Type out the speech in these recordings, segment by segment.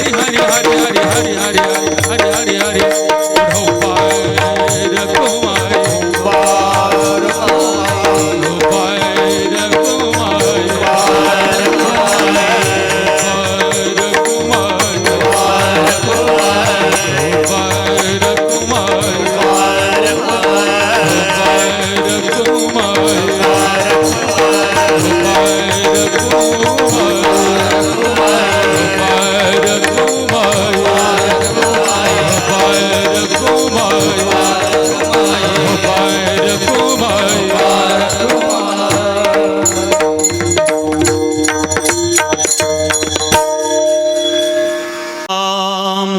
हरी हरी हरी हरी हरी हरी हरी हरी हरी हरी कुमार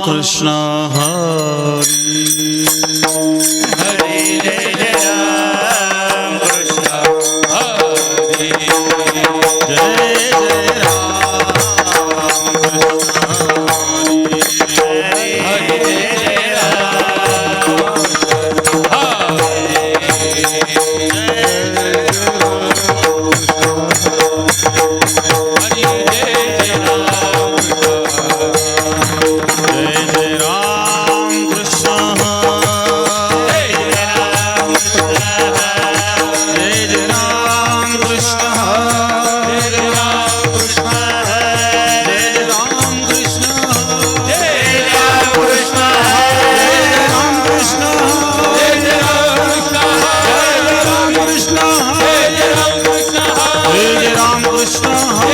कृष्ण हरी हरे जय राम कृष्ण हरे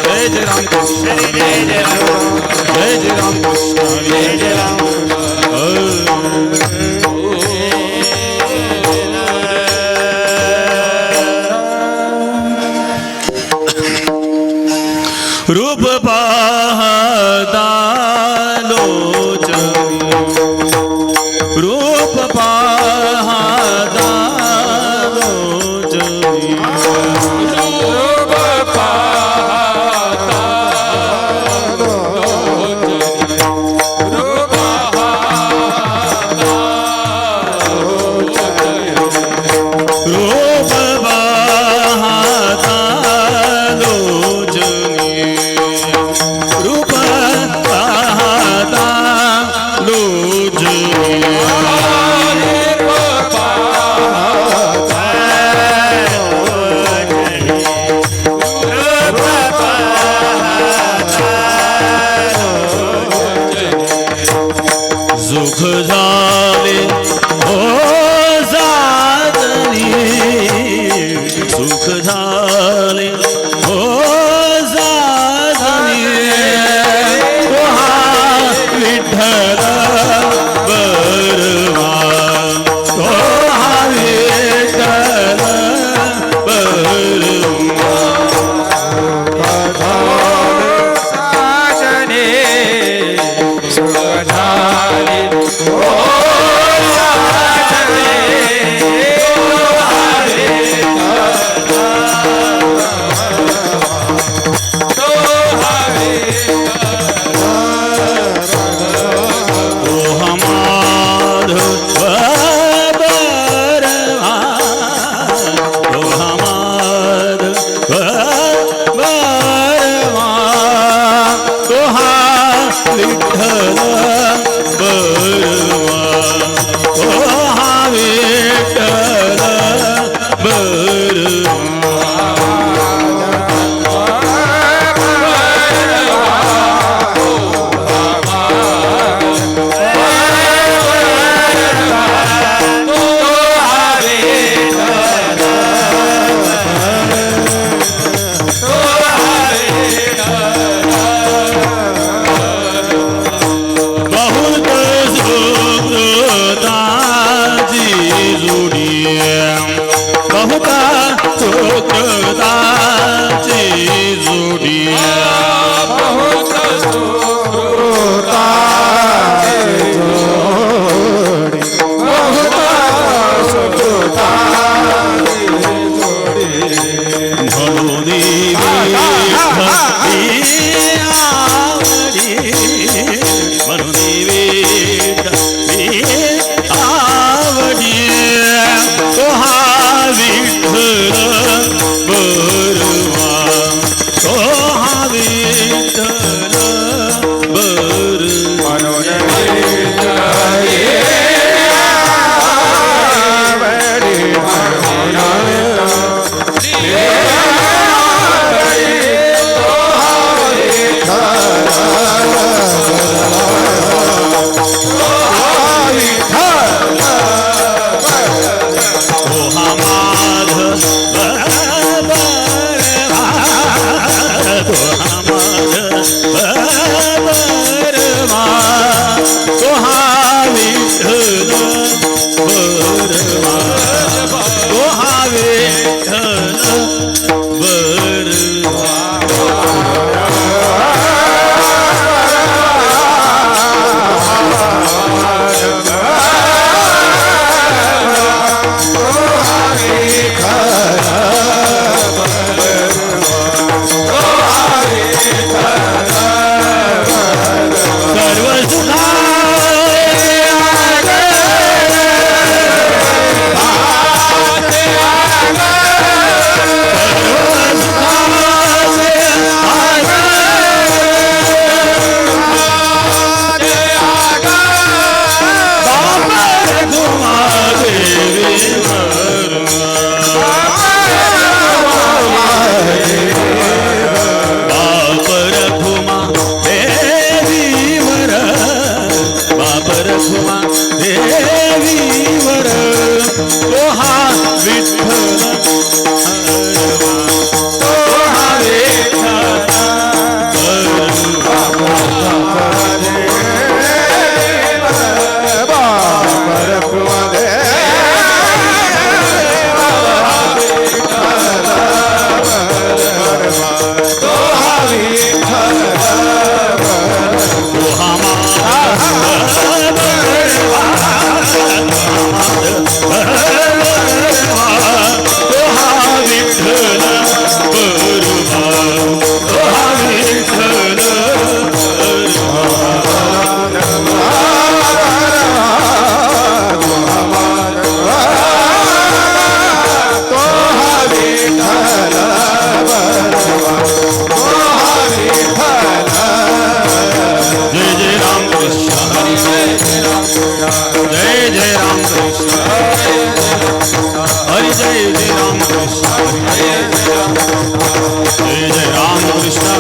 जय जय राम कृष्ण हरी हरे जय राम रूप पाहता लोचनी रूप पाहता लोचनी रूप पाहता लोचनी रूप पाहता लोचनी रूप पाहता लोचनी रूप पाहता लोचनी सुख झाले हो साधनी सुख झाले हो साधनी विठ्ठल बरवा विठ्ठल बरवा आवडी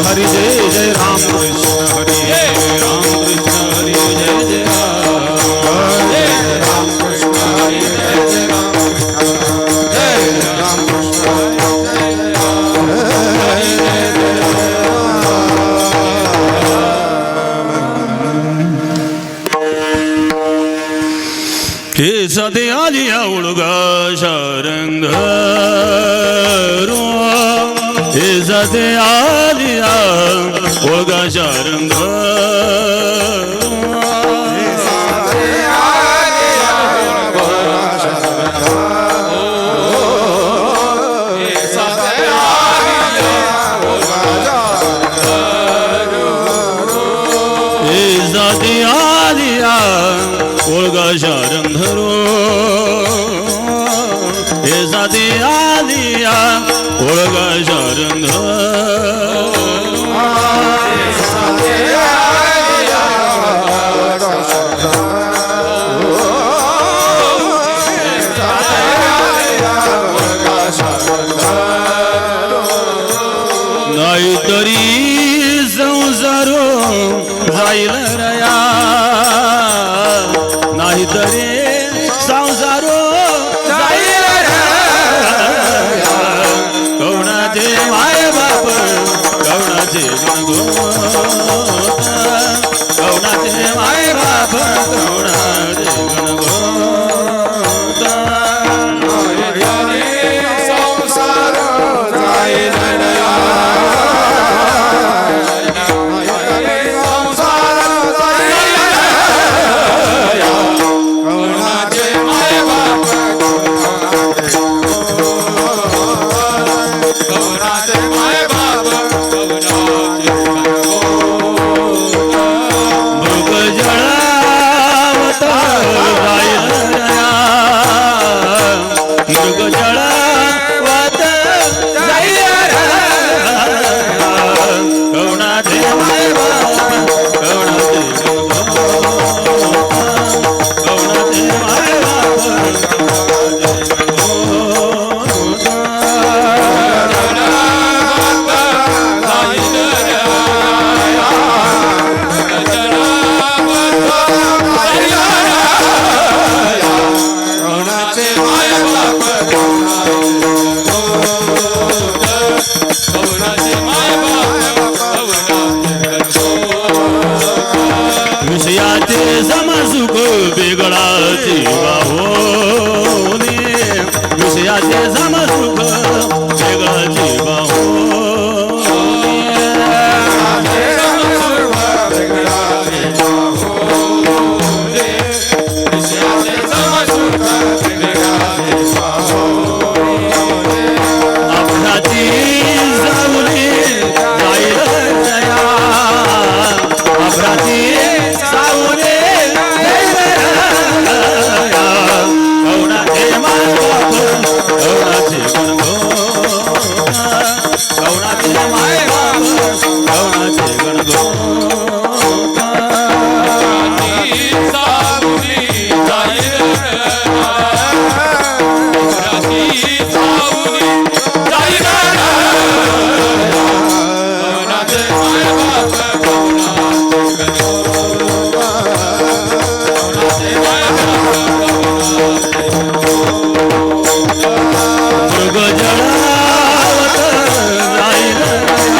हरी जय जय राम कृष्ण हरी राम कृष्ण हरी जय जय राम कृष्ण हरी जय जय राम जय राम कृष्ण हे सदे आलिया उळगा शारंग हे सदे आलिया उळगा शारंग ओळगा शारंधरो हे साधे आलिया ओळगा शारंधरो नाहीतरी संसारो जाईल रया नाहीतरी संसारो जाईल कवणाचे माय बाप कवणाचे गणगोत कवणाचे माय बाप कवणाचे गणगोत संसार जाईल विषयाचे समसुख वेगळा जीवा होणे विषयाचे समसुख वेगळा जीवा अपघाती जाऊनी जाईल दया अपघाती मृग जळावत जाईल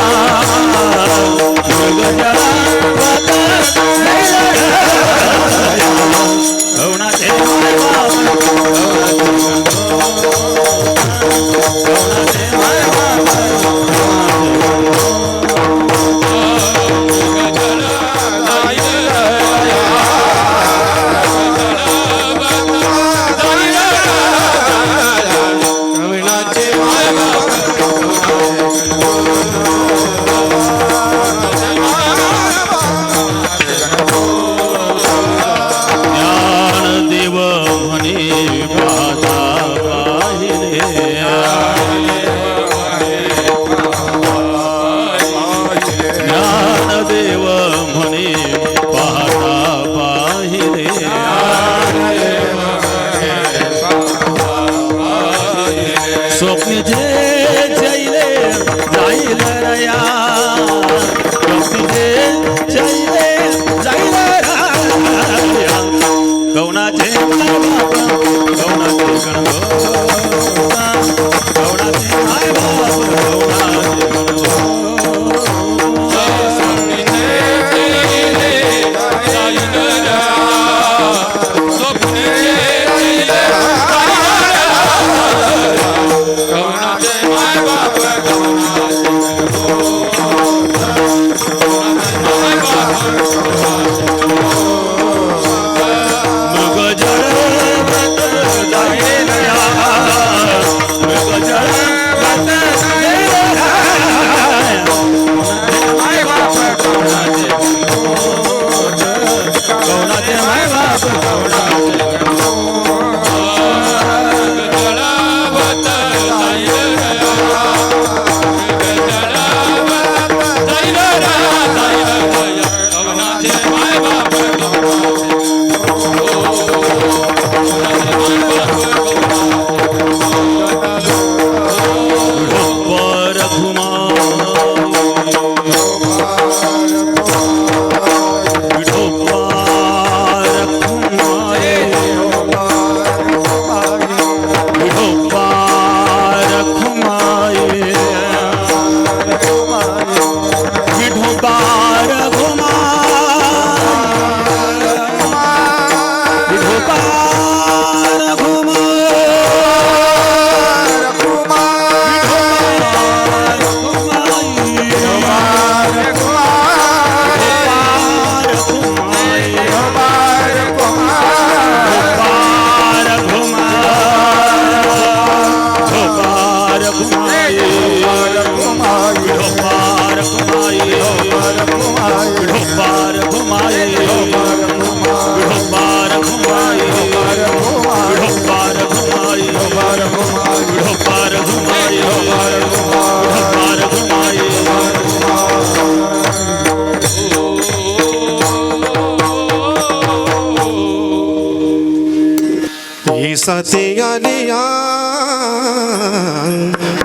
साथी आलिया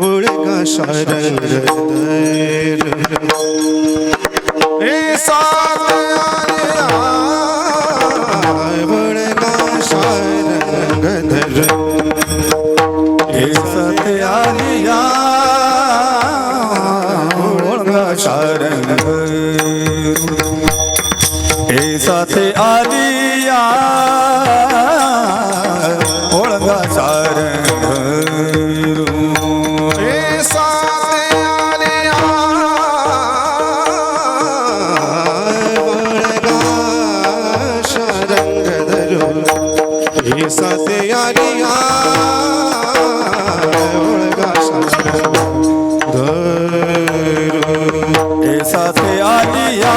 ओळखा शारंग हे साथ आलिया ओळखा शारंग धर हे साथ आलिया ओळखा शारंग हे साथ आलिया ओळखा शारंग हे साथ आलिया ओळखा शारंग धर हे साथ आलिया ओळखा शारंग हे साथ आलिया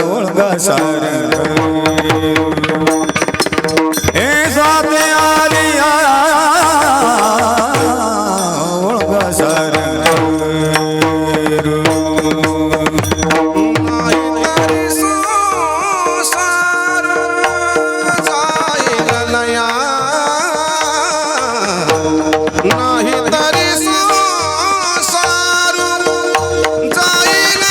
ओळखा शारंग हे साथ आलिया ओळखा शारंग नाही तरी संसार जाईल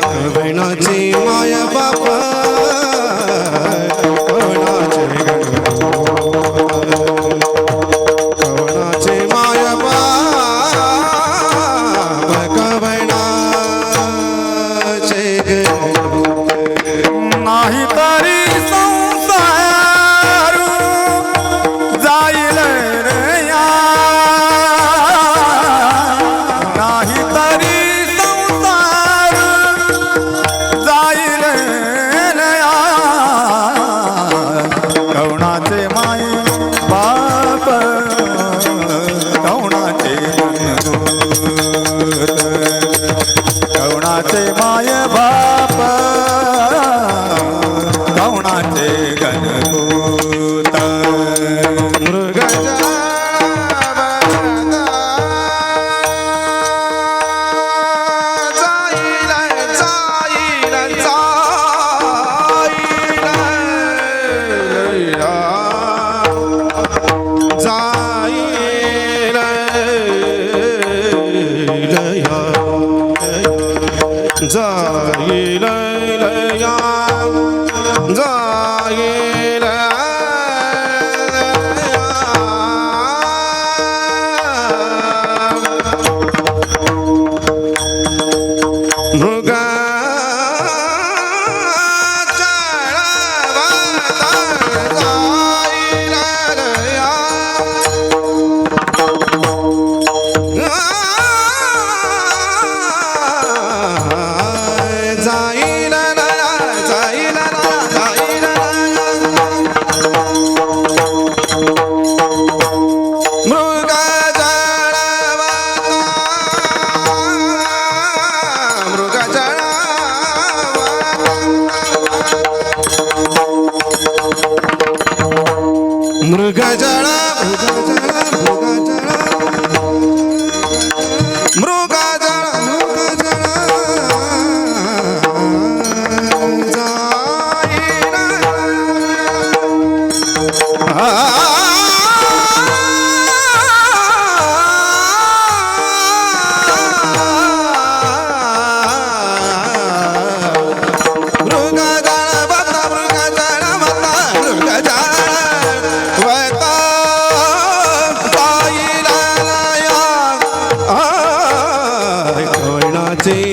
कवनाची माया बाप कवनाचे कवनाचे माया बाप कवनाचे नाही तरी संसार जाईल रे या नाही तरी संसार जाईल रे या कवणाचे माय बाप कवणाचे कवणाचे माय बाप कवणाचे गणभूत जाईल लया जाईल मृगा मृगजळ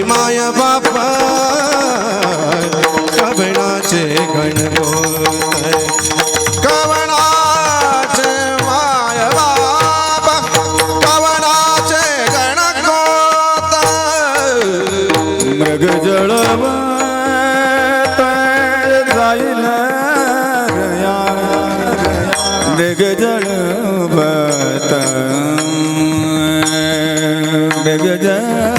माया बापा कवनाचे गणगोत कवनाचे माया बापा कवनाचे गणगोत मृग जळवत जाईल या मृग जळवत मृग जळवत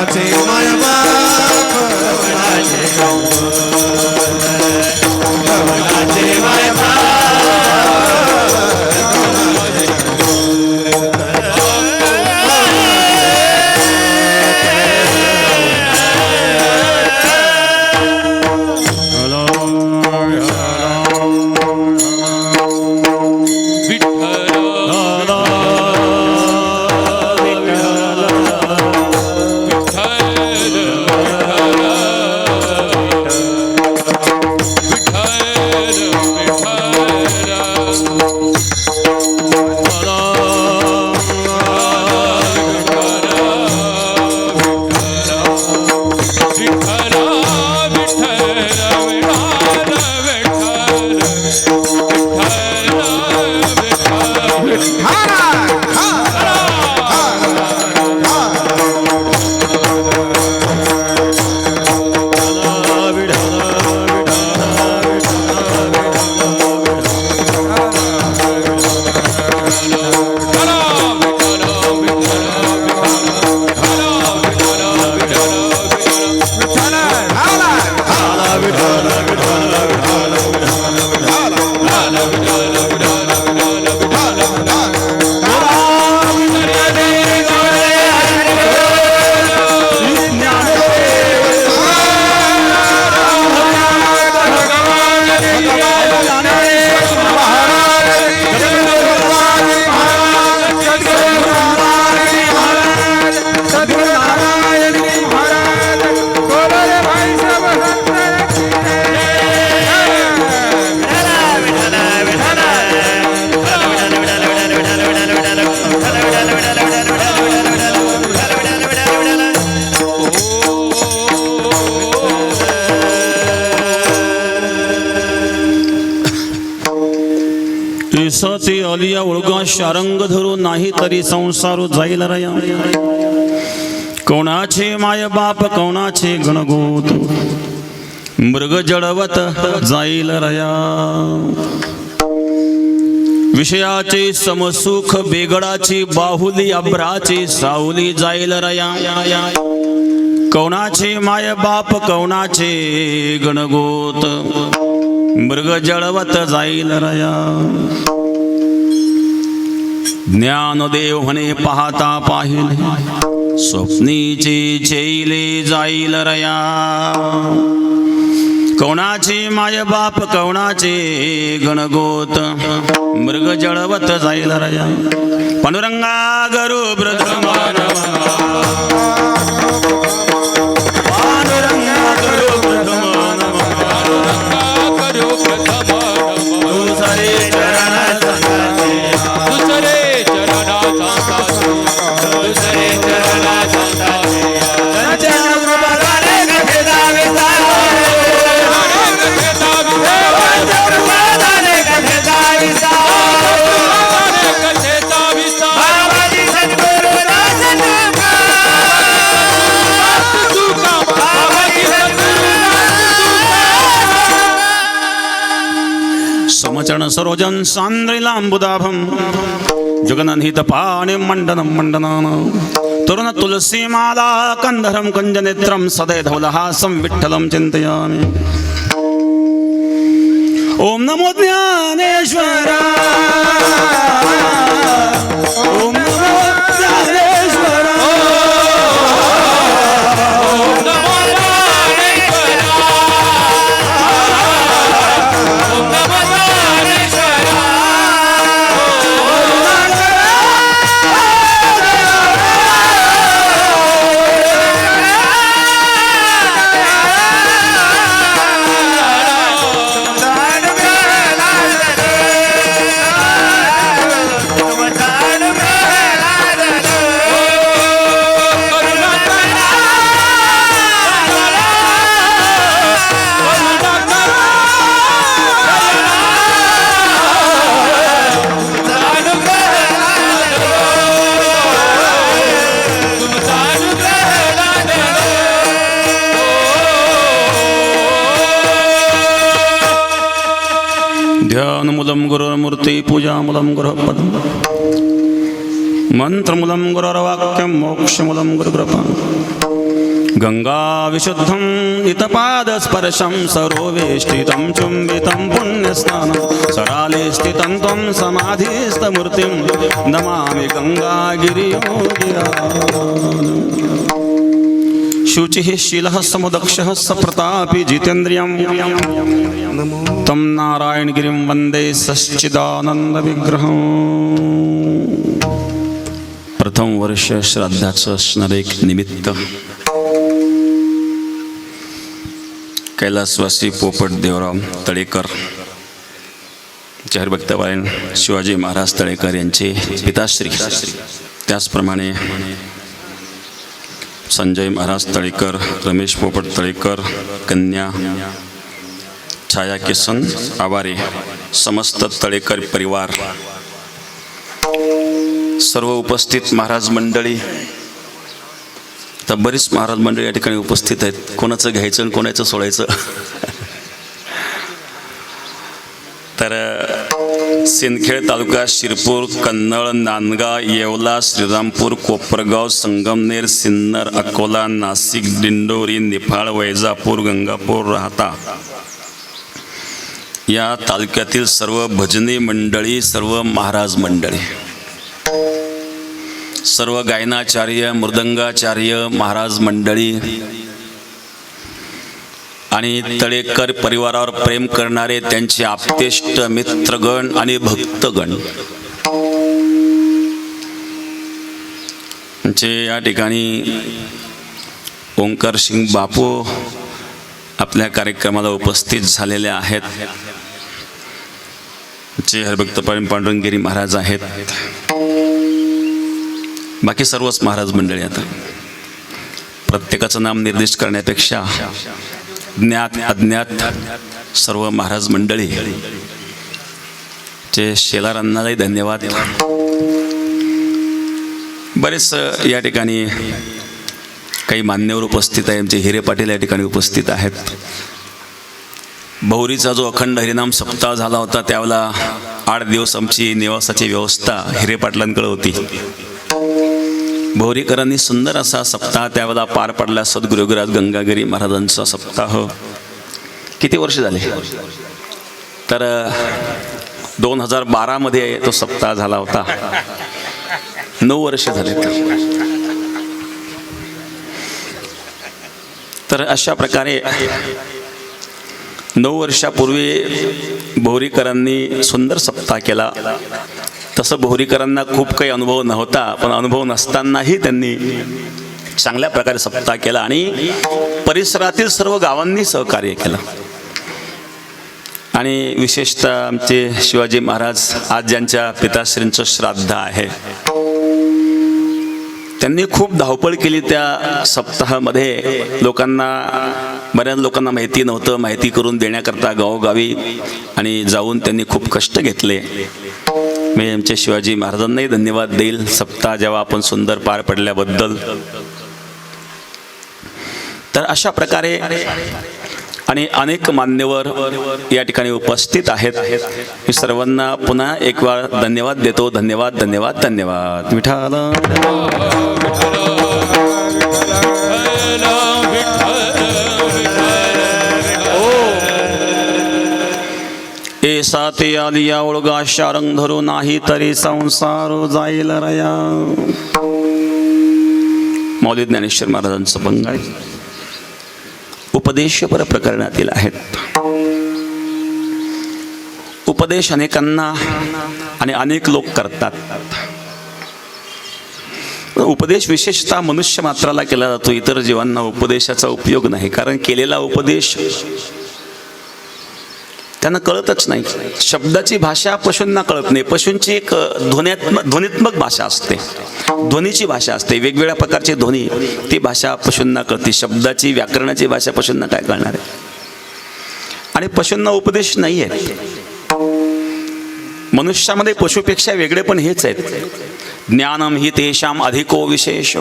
कवनाचे मायबाप कवनाचे सती अलिया ओळगा शारंग धरू नाही तरी संसार जाईल रया कोणाचे माय बाप कोणाचे गणगोत मृग जडवत जाईल रया विषयाचे समसुख बेगडाची बाहुली अभ्राची सावली जाईल रया कोणाचे माय बाप कोणाचे गणगोत मृग जळवत जाईल रया ज्ञानदेव म्हणे पाहता पाहिले स्वप्नीचे चेले जाईल रया कोणाचे माय बाप कोणाचे गणगोत मृग जळवत जाईल रया पांडुरंगा गरु समचरण सरोजन सांद्रिलांबुदाभम जुगनहित पाणि मंडनं मंडनान तरुण तुलसी माला कंधरम कुंजनेत्रम सदै धवलहासं विठ्ठलं चिन्तयामि ओम नमो ज्ञानेश्वरा ओम नमो ज्ञानेश्वरा ध्यानमूलं गुरुर्मूर्ति पूजामूलं गुरुपदं मंत्रमूलं गुरुर्वाक्यं मोक्षमूलं गुरुकृपा गंगा विशुद्धं नितपादस्पर्शं सरोवेष्टितं चुम्बितं पुण्यस्नानं सराले स्थितं त्वं समाधिस्थमूर्तिं नमामि गंगागिरियोगिराजम् शुचिः शीलः समुदक्षः सप्रतापी जितेन्द्रियं तं नारायणगिरिं वन्दे सच्चिदानन्दविग्रहम् प्रथम वर्ष श्राद्धाचं असणार एक निमित्त कैलासवासी पोपट देवराव तळेकर हरिभक्तपरायण शिवाजी महाराज तळेकर यांचे पिताश्री, त्याचप्रमाणे संजय महाराज तळेकर, रमेश पोपट तळेकर, कन्या छाया किसन आवारे, समस्त तळेकर परिवार, सर्व उपस्थित महाराज मंडळी, तर बरीच महाराज मंडळी या ठिकाणी उपस्थित आहेत. कोणाचं घ्यायचं आणि कोणाचं सोडायचं. तर सिंदखेड तालुका, शिरपूर, कन्नड, नांदगाव, येवला, श्रीरामपूर, कोपरगाव, संगमनेर, सिन्नर, अकोला, नाशिक, दिंडोरी, निफाड, वैजापूर, गंगापूर, राहता या तालुक्यातील सर्व भजनी मंडळी, सर्व महाराज मंडळी, सर्व गायनाचार्य, मृदंगाचार्य महाराज मंडळी आणि तळेकर परिवारावर प्रेम करणारे त्यांचे आप्तेष्ट मित्रगण आणि भक्तगण म्हणजे या ठिकाणी ओंकार सिंग बापू आपल्या कार्यक्रमाला उपस्थित झालेले आहेत. जे हरिभक्तपरायण पांडुरंगगिरी महाराज आहेत, बाकी सर्वच महाराज मंडळी. आता प्रत्येकाचं नाम निर्दिष्ट करण्यापेक्षा ज्ञात अज्ञात सर्व महाराज मंडळी चे शेलारांनाही धन्यवाद. बरेच या ठिकाणी काही मान्यवर उपस्थित आहे. आमचे हिरे पाटील या ठिकाणी उपस्थित आहेत. बहुरीचा जो अखंड हरिनाम सप्ताह झाला होता त्यावेळेला 8 दिवस आमची निवासाची व्यवस्था हिरे पाटलांकडे होती. भोरीकरांनी सुंदर असा सप्ताह त्यावेळेला पार पडला. सद्गुरू योगीराज गंगागिरी महाराजांचा सप्ताह. किती वर्ष झाले? तर 2012 मध्ये तो सप्ताह झाला होता. 9 वर्ष झाले. तर अशा प्रकारे 9 वर्षापूर्वी भोरीकरांनी सुंदर सप्ताह केला. तसं भोरीकरांना खूप काही अनुभव नव्हता, पण अनुभव नसतानाही त्यांनी चांगल्या प्रकारे सप्ताह केला आणि परिसरातील सर्व गावांनी सहकार्य केलं. आणि विशेषतः आमचे शिवाजी महाराज आज ज्यांच्या पिताश्रींचं श्राद्ध आहे, त्यांनी खूप धावपळ केली त्या सप्ताहामध्ये. बऱ्याच लोकांना माहिती नव्हतं, माहिती करून देण्याकरता गावोगावी आणि जाऊन त्यांनी खूप कष्ट घेतले. मी आमच्या शिवाजी महाराजांनाही धन्यवाद देईल सप्ताह जेव्हा आपण सुंदर पार पडल्याबद्दल. तर अशा प्रकारे आणि अनेक मान्यवर या ठिकाणी उपस्थित आहेत. मी सर्वांना पुन्हा एक वेळा धन्यवाद देतो. धन्यवाद, धन्यवाद, धन्यवाद. विठ्ठल एसा ते आलिया ओळगा शारंग धरू नाही तरी संसार जाईल रया. मौली ज्ञानेश्वर महाराजांचं भंग आहे. उपदेशपर प्रकरणातील आहेत. उपदेश अनेकांना आणि अनेक लोक करतात. उपदेश विशेषतः मनुष्य मात्राला केला जातो. इतर जीवांना उपदेशाचा उपयोग नाही, कारण केलेला उपदेश त्यांना कळतच नाही. शब्दाची भाषा पशूंना कळत नाही. पशूंची एक ध्वनित्मक भाषा असते, ध्वनीची भाषा असते, वेगवेगळ्या प्रकारची ध्वनी, ती भाषा पशूंना कळते. शब्दाची, व्याकरणाची भाषा पशूंना काय कळणार आहे? आणि पशूंना उपदेश नाही आहेत. मनुष्यामध्ये पशुपेक्षा वेगळे पण हेच आहेत. ज्ञानम हि तेषाम अधिको विशेष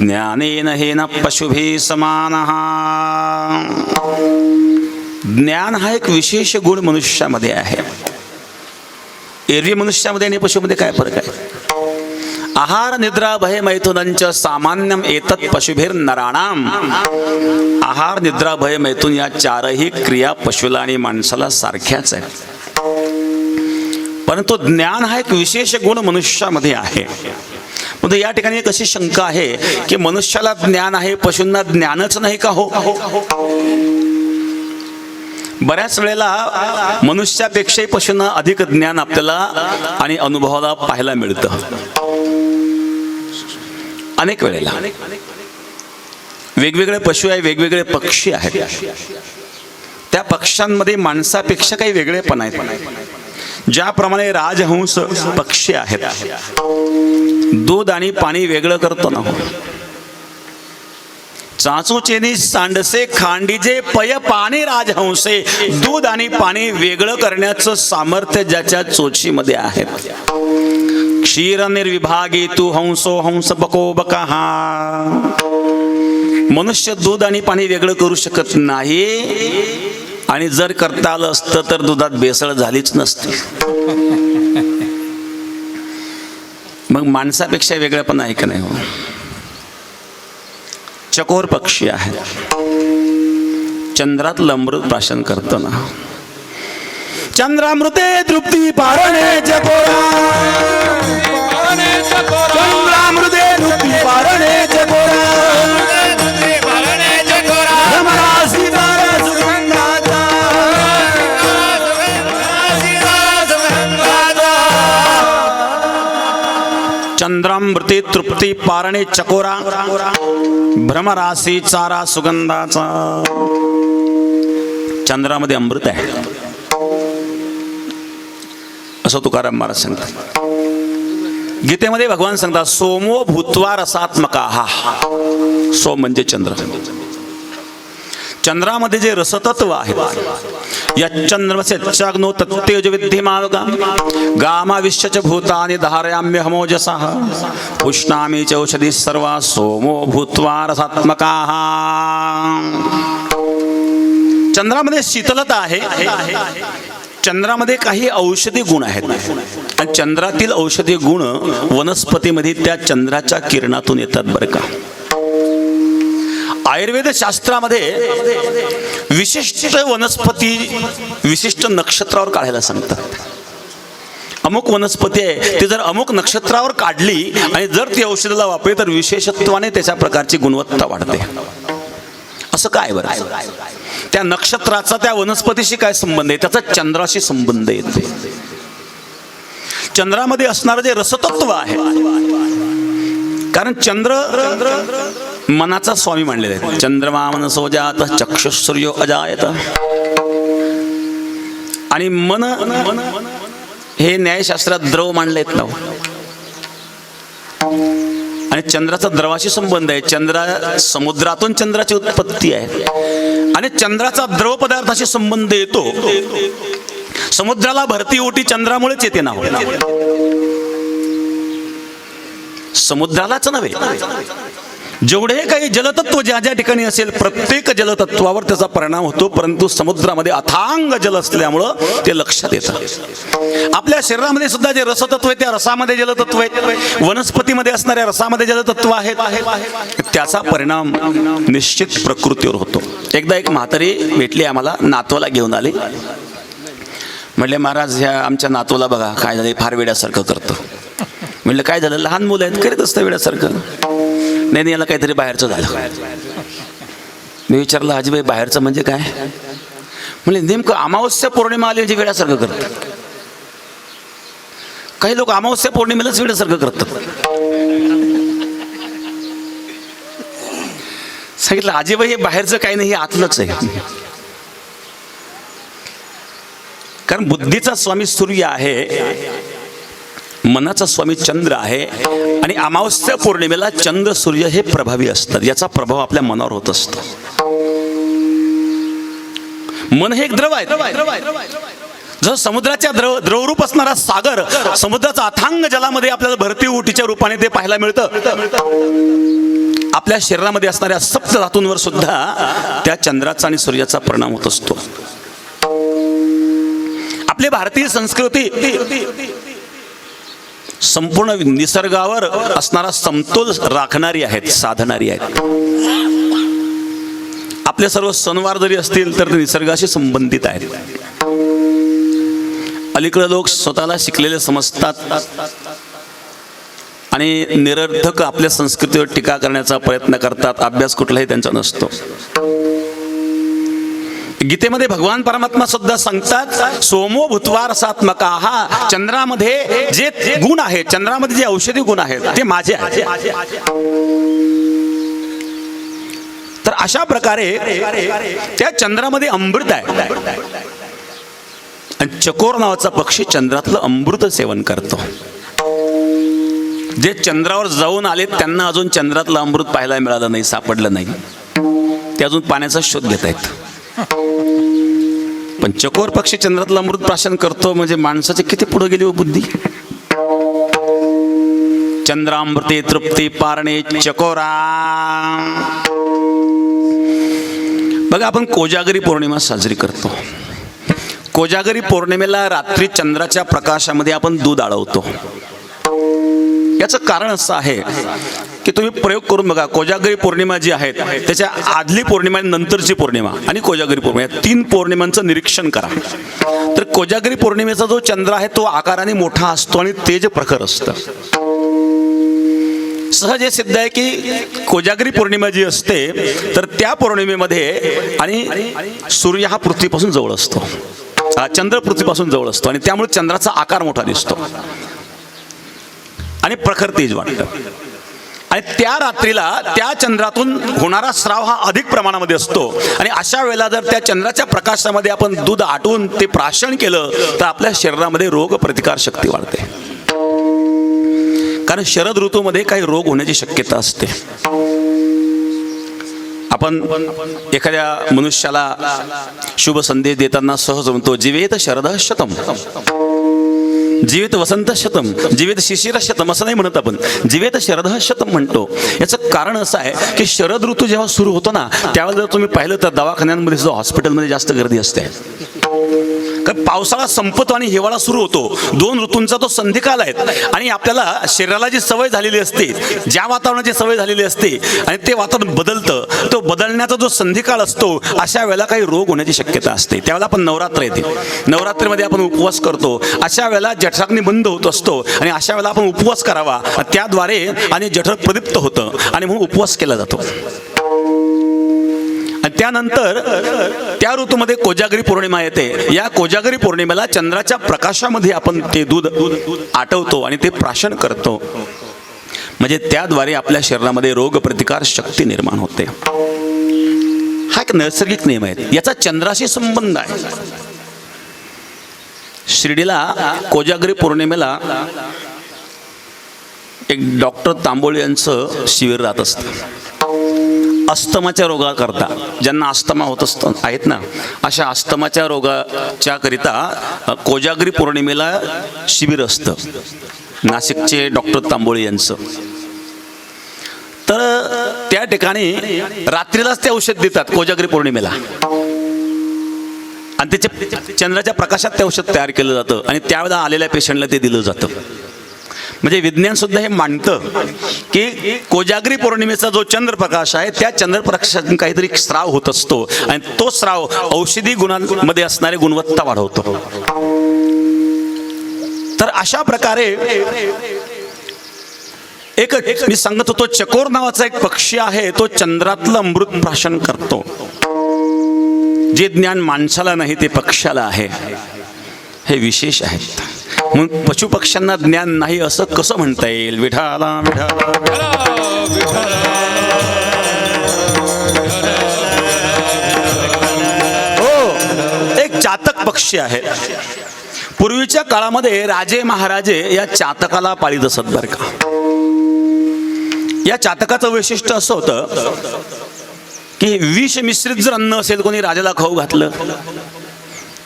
ज्ञानेन हेन पशुभिः समानः. ज्ञान हा एक विशेष गुण मनुष्यामध्ये आहे. एरवी मनुष्यामध्ये आणि पशुमध्ये काय फरक आहे? आहार निद्रा भय मैथुनंच सामान्यम एतत् पशुभिर नराणाम. आहार निद्रा भय मैथुन या चारही क्रिया पशुला आणि माणसाला सारख्याच आहेत. परंतु ज्ञान हा एक विशेष गुण मनुष्यामध्ये आहे. म्हणजे या ठिकाणी एक अशी शंका आहे की मनुष्याला ज्ञान आहे, पशूंना ज्ञानच नाही का हो? बऱ्याच वेळेला मनुष्यापेक्षाही पशूंना अधिक ज्ञान आपल्याला आणि अनुभवाला पाहायला मिळतं. अनेक वेळेला वेगवेगळे पशु आहे, वेगवेगळे पक्षी आहेत. त्या पक्ष्यांमध्ये माणसापेक्षा काही वेगळेपण आहेत. ज्याप्रमाणे राजहंस पक्षी आहेत, दूध आणि पाणी वेगळं करतो ना. चाचूचेनी सांडसे खांडीजे पय पाणी राजहंसे. दूध आणि पाणी वेगळं करण्याचं सामर्थ्य ज्याच्या चोचीमध्ये आहे. क्षीर निर्विभागी तू हंसो हंस बको बकाहा. मनुष्य दूध आणि पाणी वेगळं करू शकत नाही, आणि जर करता आलं असतं तर दुधात भेसळ झालीच नसती. मग माणसापेक्षा वेगळेपण आहे का नाही हो? चकोर पक्षी आहे, चंद्रातलं अमृत प्राशन करतो ना. चंद्रामृते तृप्ती पारणे चकोरा. चंद्रामृते तृप्ती पारणे चकोरा. भ्रमरासी तारा सुगंधाचा. चंद्रामृते तृप्ती पारणे चकोरा. भ्रमरासी चारा सुगंधाचा. चंद्रामध्ये अमृत आहे असं तुकाराम महाराज सांगतात. गीतेमध्ये भगवान सांगतात सोमो भूत्वा रसात्मका. हा सोम म्हणजे चंद्र. चंद्रामध्ये जे रसतत्व आहे, या चंद्रमसे चाग्नो तत्तेज विद्धिमावगा. गामाविश्यच भूतानि धारयाम्य हमोजसः. उष्णामी च औषधी सर्वा सोमो भूत्वा रसात्मकाः. चंद्रामध्ये शीतलता आहे. चंद्रामध्ये काही औषधी गुण आहेत, आणि चंद्रातील औषधी गुण वनस्पतीमध्ये त्या चंद्राच्या किरणातून येतात बरं का. आयुर्वेद शास्त्रामध्ये विशिष्ट वनस्पती विशिष्ट नक्षत्रावर काढायला सांगतात. अमुक वनस्पती आहे, ती जर अमुक नक्षत्रावर काढली आणि जर ती औषधाला वापरली तर विशेषत्वाने त्याच्या प्रकारची गुणवत्ता वाढते. असं काय बरं? त्या नक्षत्राचा त्या वनस्पतीशी काय संबंध आहे? त्याचा चंद्राशी संबंध येतो. चंद्रामध्ये असणारं जे रसतत्व आहे, कारण चंद्र मनाचा स्वामी मानलेला आहे. चंद्रमा मनसो जात चक्षुसूर्यो अजायत. आणि मन हे न्यायशास्त्रात द्रव मानले आहेत ना. आणि चंद्राचा द्रवाशी संबंध आहे. समुद्रातून चंद्राची उत्पत्ती आहे, आणि चंद्राचा द्रव पदार्थाशी संबंध येतो. समुद्राला भरती ओटी चंद्रामुळेच येते ना. समुद्रालाच नव्हे, जेवढे काही जलतत्व ज्या ज्या ठिकाणी असेल प्रत्येक जलतत्वावर त्याचा परिणाम होतो. परंतु समुद्रामध्ये अथांग जल असल्यामुळं ते लक्षात येतं. आपल्या शरीरामध्ये सुद्धा जे रसतत्व आहे त्या रसामध्ये जलतत्व आहेत. वनस्पतीमध्ये असणाऱ्या रसामध्ये जलतत्व आहेत. त्याचा परिणाम निश्चित प्रकृतीवर होतो. एकदा एक म्हातारी भेटली आम्हाला, नातवाला घेऊन आली. म्हणले महाराज ह्या आमच्या नातवाला बघा काय झालं, फार वेड्यासारखं करतं. म्हणलं काय झालं? लहान मुलं आहेत, करीत असतं वेड्यासारखं. नाही याला काहीतरी बाहेरचं झालं. मी विचारलं आजीबाई बाहेरचं म्हणजे काय? म्हणजे नेमकं अमावस्या पौर्णिमा आली म्हणजे वेड्यासारखं करतात. काही लोक अमावस्या पौर्णिमेलाच वेड्यासारखं करतात. सांगितलं आजीबाई हे बाहेरचं काही नाही, हे आतलंच आहे. कारण बुद्धीचा स्वामी सूर्य आहे, मनाचा स्वामी चंद्र आहे, आणि अमावस्या पौर्णिमेला चंद्र सूर्य हे प्रभावी असतात. याचा प्रभाव आपल्या मनावर होत असतो. मन हे एक द्रव आहे. जर समुद्राच्या द्रवरूप असणारा सागर, समुद्राचा अथांग जलामध्ये आपल्याला भरती ओटीच्या रूपाने ते पाहायला मिळतं. आपल्या शरीरामध्ये असणाऱ्या सप्त धातूंवर सुद्धा त्या चंद्राचा आणि सूर्याचा परिणाम होत असतो. आपली भारतीय संस्कृती संपूर्ण निसर्गावर असणारा समतोल राखणारी आहेत, साधणारी आहेत. आपले सर्व सणवार जरी असतील तर ते निसर्गाशी संबंधित आहेत. अलीकडे लोक स्वतःला शिकलेले समजतात आणि निरर्थक आपल्या संस्कृतीवर टीका करण्याचा प्रयत्न करतात. अभ्यास कुठलाही त्यांचा नसतो. गीतेमध्ये भगवान परमात्मा सुद्धा सांगतात, सोमो भूत्वा रसात्मका. हा चंद्रामध्ये जे गुण आहेत, चंद्रामध्ये जे औषधी गुण आहेत ते माझे आहेत. तर अशा प्रकारे त्या चंद्रामध्ये अमृत आहे आणि चकोर नावाचा पक्षी चंद्रातलं अमृत सेवन करतो. जे चंद्रावर जाऊन आले त्यांना अजून चंद्रातलं अमृत पाहायला मिळालं नाही, सापडलं नाही. ते अजून पाण्याचा शोध घेत आहेत. पण चकोर पक्षी चंद्रातलं अमृत प्राशन करतो म्हणजे माणसाची किती पुढे गेली हो बुद्धी. चंद्रामृते तृप्ती पारणे चकोरा. बघा, आपण कोजागरी पौर्णिमा साजरी करतो. कोजागरी पौर्णिमेला रात्री चंद्राच्या प्रकाशामध्ये आपण दूध आळवतो. याचं कारण असं आहे की तुम्ही प्रयोग करून बघा. कोजागरी पौर्णिमा जी आहे त्याच्या आदली पौर्णिमा आणि नंतरची पौर्णिमा आणि कोजागरी पौर्णिमा या 3 पौर्णिमांचं निरीक्षण करा. तर कोजागरी पौर्णिमेचा जो चंद्र आहे तो आकाराने मोठा असतो आणि तेज प्रखर असतं. सहज हे सिद्ध आहे की कोजागरी पौर्णिमा जी असते तर त्या पौर्णिमेमध्ये आणि सूर्य हा पृथ्वीपासून जवळ असतो, चंद्र पृथ्वीपासून जवळ असतो आणि त्यामुळे चंद्राचा आकार मोठा दिसतो आणि प्रखर तेज वाटतं. आणि त्या रात्रीला त्या चंद्रातून होणारा स्राव हा अधिक प्रमाणामध्ये असतो आणि अशा वेळेला जर त्या चंद्राच्या प्रकाशामध्ये आपण दूध आटवून ते प्राशन केलं तर आपल्या शरीरामध्ये रोग प्रतिकार शक्ती वाढते. कारण शरद ऋतूमध्ये काही रोग होण्याची शक्यता असते. आपण एखाद्या मनुष्याला शुभ संदेश देताना सहज म्हणतो, जीवेत शरदः शतम, जीवित वसंत शतम, जीवित शिशिर शतम असं नाही म्हणत आपण, जीवित शरदः शतम म्हणतो. याचं कारण असं आहे की शरद ऋतू जेव्हा सुरू होतो ना त्यावेळेला जर तुम्ही पाहिलं तर दवाखान्यांमध्ये सुद्धा हॉस्पिटलमध्ये जास्त गर्दी असते. कारण पावसाळा संपतो आणि हिवाळा सुरू होतो. 2 ऋतूंचा तो संधिकाल आहे आणि आपल्याला शरीराला जी सवय झालेली असते, ज्या वातावरणाची सवय झालेली असते आणि ते वातावरण बदलतं, तो बदलण्याचा जो संधिकाळ असतो अशा वेळेला काही रोग होण्याची शक्यता असते. त्यावेळेला आपण नवरात्र येते, नवरात्रीमध्ये आपण उपवास करतो. अशा वेळेला जठराग्नी बंद होत असतो आणि अशा वेळेला आपण उपवास करावा. त्याद्वारे आणि जठर प्रदीप्त होतं आणि म्हणून उपवास केला जातो. आणि त्यानंतर त्या ऋतूमध्ये कोजागरी पौर्णिमा येते. या कोजागरी पौर्णिमेला चंद्राच्या प्रकाशामध्ये आपण ते दूध आटवतो आणि ते प्राशन करतो. म्हणजे त्याद्वारे आपल्या शरीरामध्ये रोग प्रतिकार शक्ती निर्माण होते. हा एक नैसर्गिक नियम आहे. याचा चंद्राशी संबंध आहे. शिर्डीला कोजागरी पौर्णिमेला एक डॉक्टर तांबोळी यांचं शिबिर राहत असतं. अस्थमाच्या रोगाकरता, ज्यांना अस्थमा होत असतो आहेत ना, अशा अस्थमाच्या रोगाच्या करिता कोजागरी पौर्णिमेला शिबिर असतं. नाशिकचे डॉक्टर तांबोळी यांचं. तर त्या ठिकाणी रात्रीलाच ते औषध देतात कोजागरी पौर्णिमेला आणि त्याच्या चंद्राच्या प्रकाशात ते औषध तयार केलं जातं आणि त्यावेळेला आलेल्या पेशंटला ते दिलं जातं. म्हणजे विज्ञान सुद्धा हे मानतं की कोजागरी पौर्णिमेचा जो चंद्रप्रकाश आहे त्या चंद्रप्रकाशातून काहीतरी स्राव होत असतो आणि तो स्राव औषधी गुणांमध्ये असणारी गुणवत्ता वाढवतो. तर अशा प्रकारे एक मी सांगत होतो, चकोर नावाचा एक पक्षी आहे, तो चंद्रातलं अमृत प्राशन करतो. जे ज्ञान माणसाला नाही ते पक्ष्याला आहे. हे विशेष आहेत. मग पशुपक्ष्यांना ज्ञान नाही असं कसं म्हणता येईल? विठाला हो, एक चातक पक्षी आहे. पूर्वीच्या काळामध्ये राजे महाराजे या चातकाला पाळीत असत बरं का. या चातकाचं वैशिष्ट्य असं होतं की विष मिश्रित जर अन्न असेल, कोणी राजाला खाऊ घातलं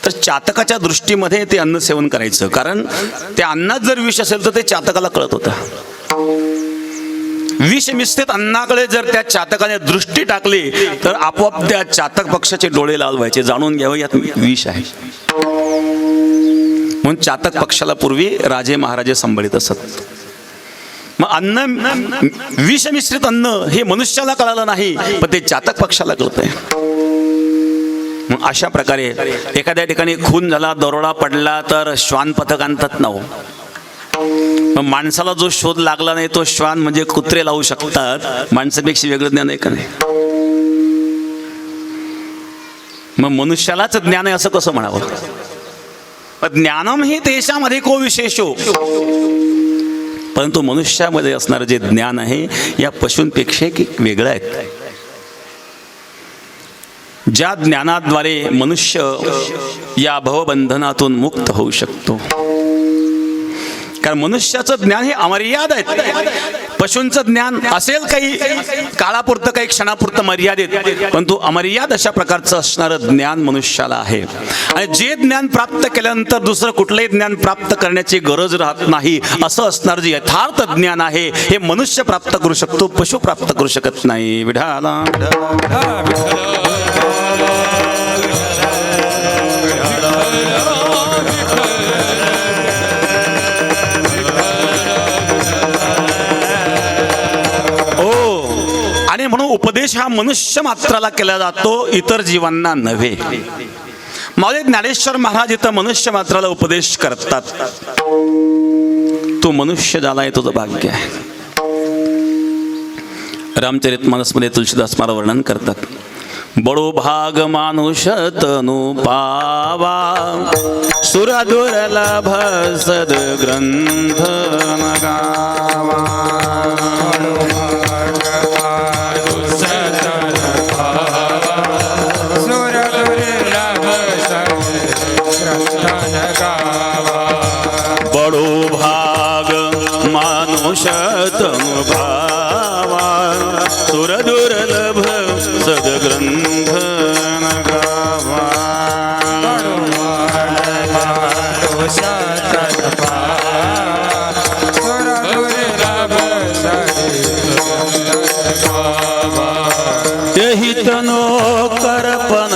तर चातकाच्या दृष्टीमध्ये ते अन्न सेवन करायचं. कारण त्या अन्नात जर विष असेल तर ते चातकाला कळत होतं. विष मिश्रित अन्नाकडे जर त्या चातकाने दृष्टी टाकली तर आपोआप त्या चातक पक्षाचे डोळे लाल व्हायचे, जाणून घ्यावं यात विष आहे. म्हणून चातक पक्षाला पूर्वी राजे महाराजे सांभाळीत असत. मग अन्न विषमिश्रित अन्न हे मनुष्याला कळालं नाही, पण ते चातक पक्षाला कळतंय. मग अशा प्रकारे एखाद्या ठिकाणी खून झाला, दरोडा पडला तर श्वान पथक आणतात ना हो. मग माणसाला जो शोध लागला नाही तो श्वान म्हणजे कुत्रे लावू शकतात, माणसापेक्षा वेगळं ज्ञान आहे का नाही? मग मनुष्यालाच ज्ञान आहे असं कसं म्हणावं? ज्ञानम ही तेशामध्ये को विशेषो, परंतु मनुष्यामध्ये असणारं जे ज्ञान आहे या पशूंपेक्षा वेगळं आहे. ज्या ज्ञानाद्वारे मनुष्य या भवबंधनातून मुक्त होऊ शकतो. कारण मनुष्याचं ज्ञान हे अमर्याद आहे. पशूंचं ज्ञान असेल काही काळापुरतं, काही क्षणापुरतं मर्यादित, परंतु अमर्याद अशा प्रकारचं असणारं ज्ञान मनुष्याला आहे. आणि जे ज्ञान प्राप्त केल्यानंतर दुसरं कुठलंही ज्ञान प्राप्त करण्याची गरज राहत नाही असं असणारं जे यथार्थ ज्ञान आहे हे मनुष्य प्राप्त करू शकतो, पशु प्राप्त करू शकत नाही. विढाला आणि म्हणून उपदेश हा मनुष्य मात्राला केला जातो, इतर जीवांना नव्हे. माझे ज्ञानेश्वर महाराज इथं मनुष्य मात्राला उपदेश करतात. तू मनुष्य झालाय, तुझं भाग्य आहे. रामचरितमानसमध्ये तुलसीदास महाराज वर्णन करतात. बडो भाग मानुष तनु पावा, सुरदुर्लभ सद ग्रंथ नगावा. बडो भाग मानुष तनु भावा, सुरदुर्लभ सदग्रंथ नगावा. तेहि तनो करपन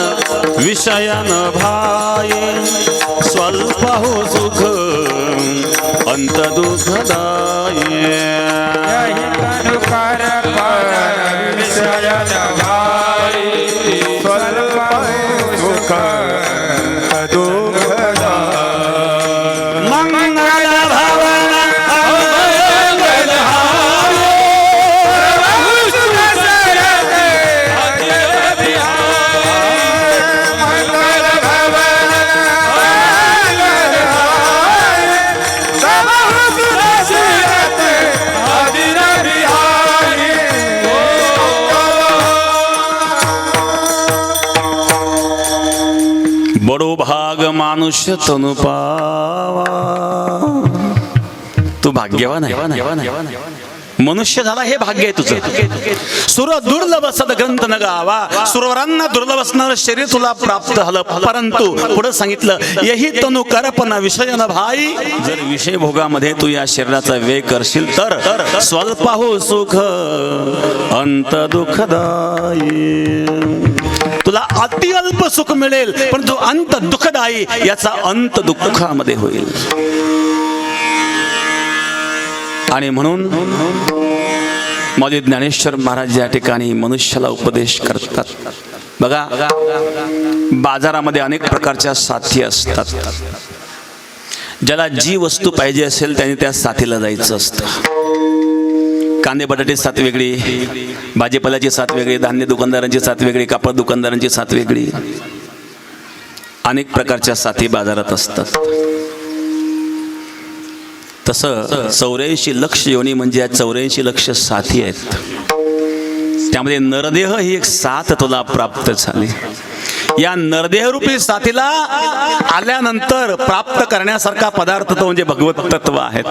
विषयन भाई, स्वल्प हो सुख अंत दुःखदायी. बडो भाग मानुष तनु पावा. तू भाग्यवान आहे, मनुष्य झाला हे भाग्य आहे तुझं. सुर दुर्लभ सदग्रंथ न गावा, सुरवरांना दुर्लभ असणारं शरीर तुला प्राप्त झालं. परंतु पुढे सांगितलं, यही तनु करपना विषय न भाई. जर विषय भोगामध्ये तू या शरीराचा व्यय करशील तर स्वल्प हो सुख अंत दुःखदायी. तुला अति अल्प सुख मिळेल, परंतु अंत दुःखदायी, याचा अंत दुःखामध्ये होईल. आणि म्हणून माझे ज्ञानेश्वर महाराज या ठिकाणी मनुष्याला उपदेश करतात. बघा, बाजारामध्ये अनेक प्रकारच्या साथी असतात. ज्याला जी वस्तू पाहिजे असेल त्याने त्या साथीला जायचं असतं. कांदे बटाटे साथ वेगळी, भाजीपाल्याची साथ वेगळी, धान्य दुकानदारांची साथ वेगळी, कापड दुकानदारांची साथ वेगळी. अनेक प्रकारच्या साथी बाजारात असतात. तसं 84 लक्ष योनी म्हणजे 84 लक्ष साथी आहेत. त्यामध्ये नरदेह ही एक साथ तुला प्राप्त झाली. या नरदेहरूपी साथीला आल्यानंतर प्राप्त करण्यासारखा पदार्थ तो म्हणजे भगवत तत्व आहेत.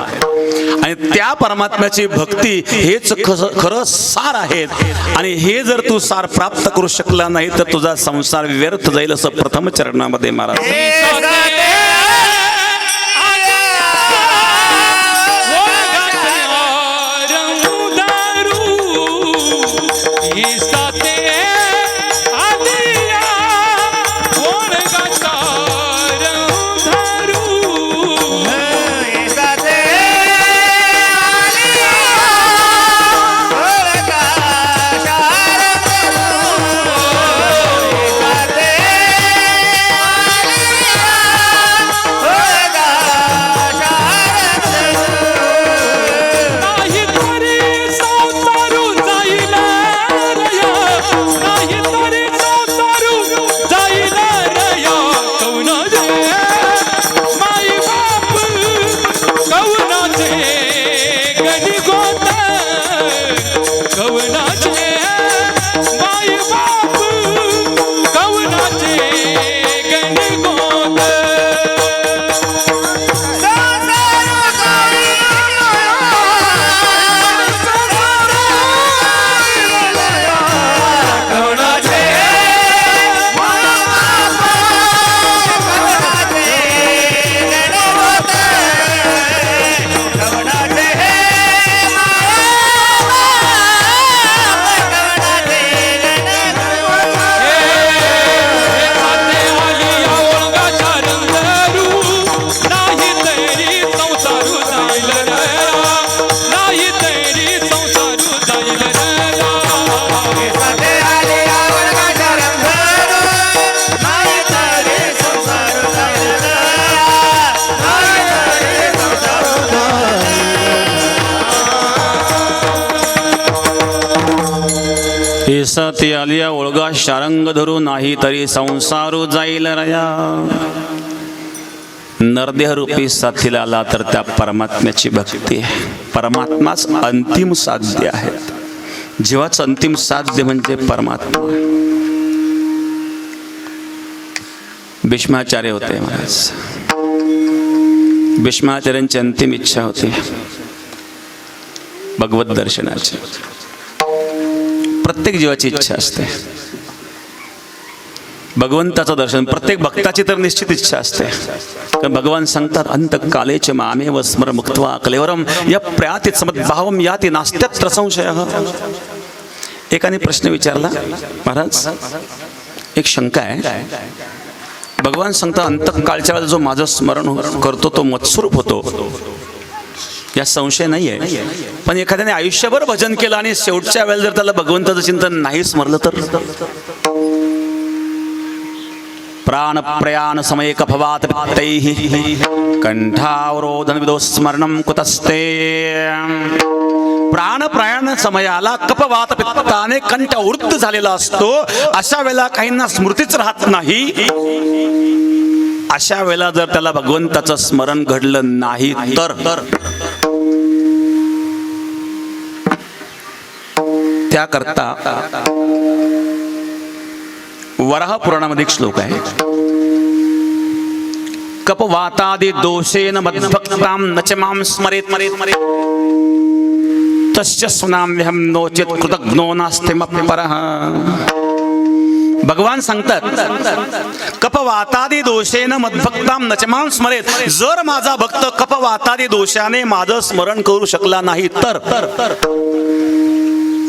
आणि त्या परमात्म्याची भक्ती हेच खरं सार आहेत. आणि हे जर तू सार प्राप्त करू शकला नाही तर तुझा संसार व्यर्थ जाईल, असं प्रथम चरणामध्ये महाराज जसं ती आलिया ओळगा शारंग धरू नाही तरी संसारू जाईल रया. नरदेह रूपी साथीला आला तर त्या परमात्म्याची भक्ती आहे. परमात्माच अंतिम साध्य आहेत. जीवाच अंतिम साध्य म्हणजे परमात्मा. भीष्माचार्य होते महाराज. भीष्माचार्यांची अंतिम इच्छा होती भगवत दर्शनाची. प्रत्येक जीवाची इच्छा असते भगवंताचं दर्शन. प्रत्येक भक्ताची तर निश्चित इच्छा असते. कारण भगवान सांगतात अंतकालेच मामेव स्मर मुक्त्वा कलेवरम या प्रयाति समद्भावम याति नास्त्यत्र संशयः. एकाने प्रश्न विचारला, महाराज एक शंका आहे. भगवान सांगतात अंतकाळच्या वेळेला जो माझं स्मरण करतो तो मत्स्वरूप होतो, या संशय नाही आहे. पण एखाद्याने आयुष्यभर भजन केलं आणि शेवटच्या वेळेला जर त्याला भगवंताचं चिंतन नाही स्मरलं तर प्राण प्रयाण समय कफवात पित्तैः कंठावरोधन विदो स्मरणं कुतस्ते. प्राण प्रयाण समयाला कफवात पित्ताने कंठ वृद्ध झालेला असतो. अशा वेळेला काहींना स्मृतीच राहत नाही. अशा वेळेला जर त्याला भगवंताचं स्मरण घडलं नाही तर त्याकरता वराह पुराणामध्ये एक श्लोक आहे. कपवातादि दोषेन मद्भक्तां न च मां स्मरेत् तस्य सुनाम्यहं नोचेत कृतघ्नो नास्ति मत्परः. भगवान सांगतात कपवातादि दोषेन मद्भक्तां न च मां स्मरेत. जर माझा भक्त कपवातादि दोषाने माझं स्मरण करू शकला नाही तर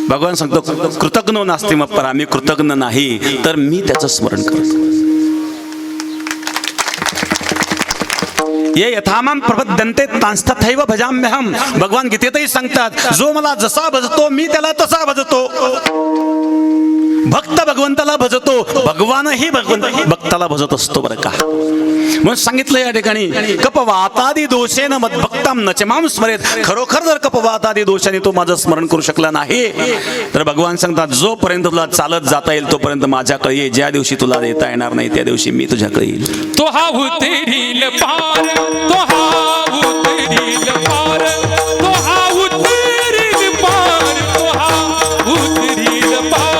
भगवान सांगतो कृतज्ञ नास्ति मत्परः. मी कृतज्ञ नाही तर मी त्याचं स्मरण करतो. ये यथामाम प्रपद्यन्ते तांस्तथैव भजाम्यहम. भगवान गीतेतही सांगतात जो मला जसा भजतो मी त्याला तसा भजतो. भक्त भगवंताला भजतो, भगवानही भक्ताला भजत असतो बरं का. म्हणून सांगितलं या ठिकाणी कपवातादि दोषेन मद्भक्तां न च मां स्मरेत. खरोखर जर कपवातादि दोषाने तो माझं स्मरण करू शकला नाही तर भगवान सांगतात जोपर्यंत तुला चालत जाता येईल तोपर्यंत माझ्याकडे ये. ज्या दिवशी तुला देता येणार नाही त्या दिवशी मी तुझ्याकडे येईल. तो हा उतरील पार, तो हा उतरील पार, तो हा उतरील पार, तो हा उतरील पार.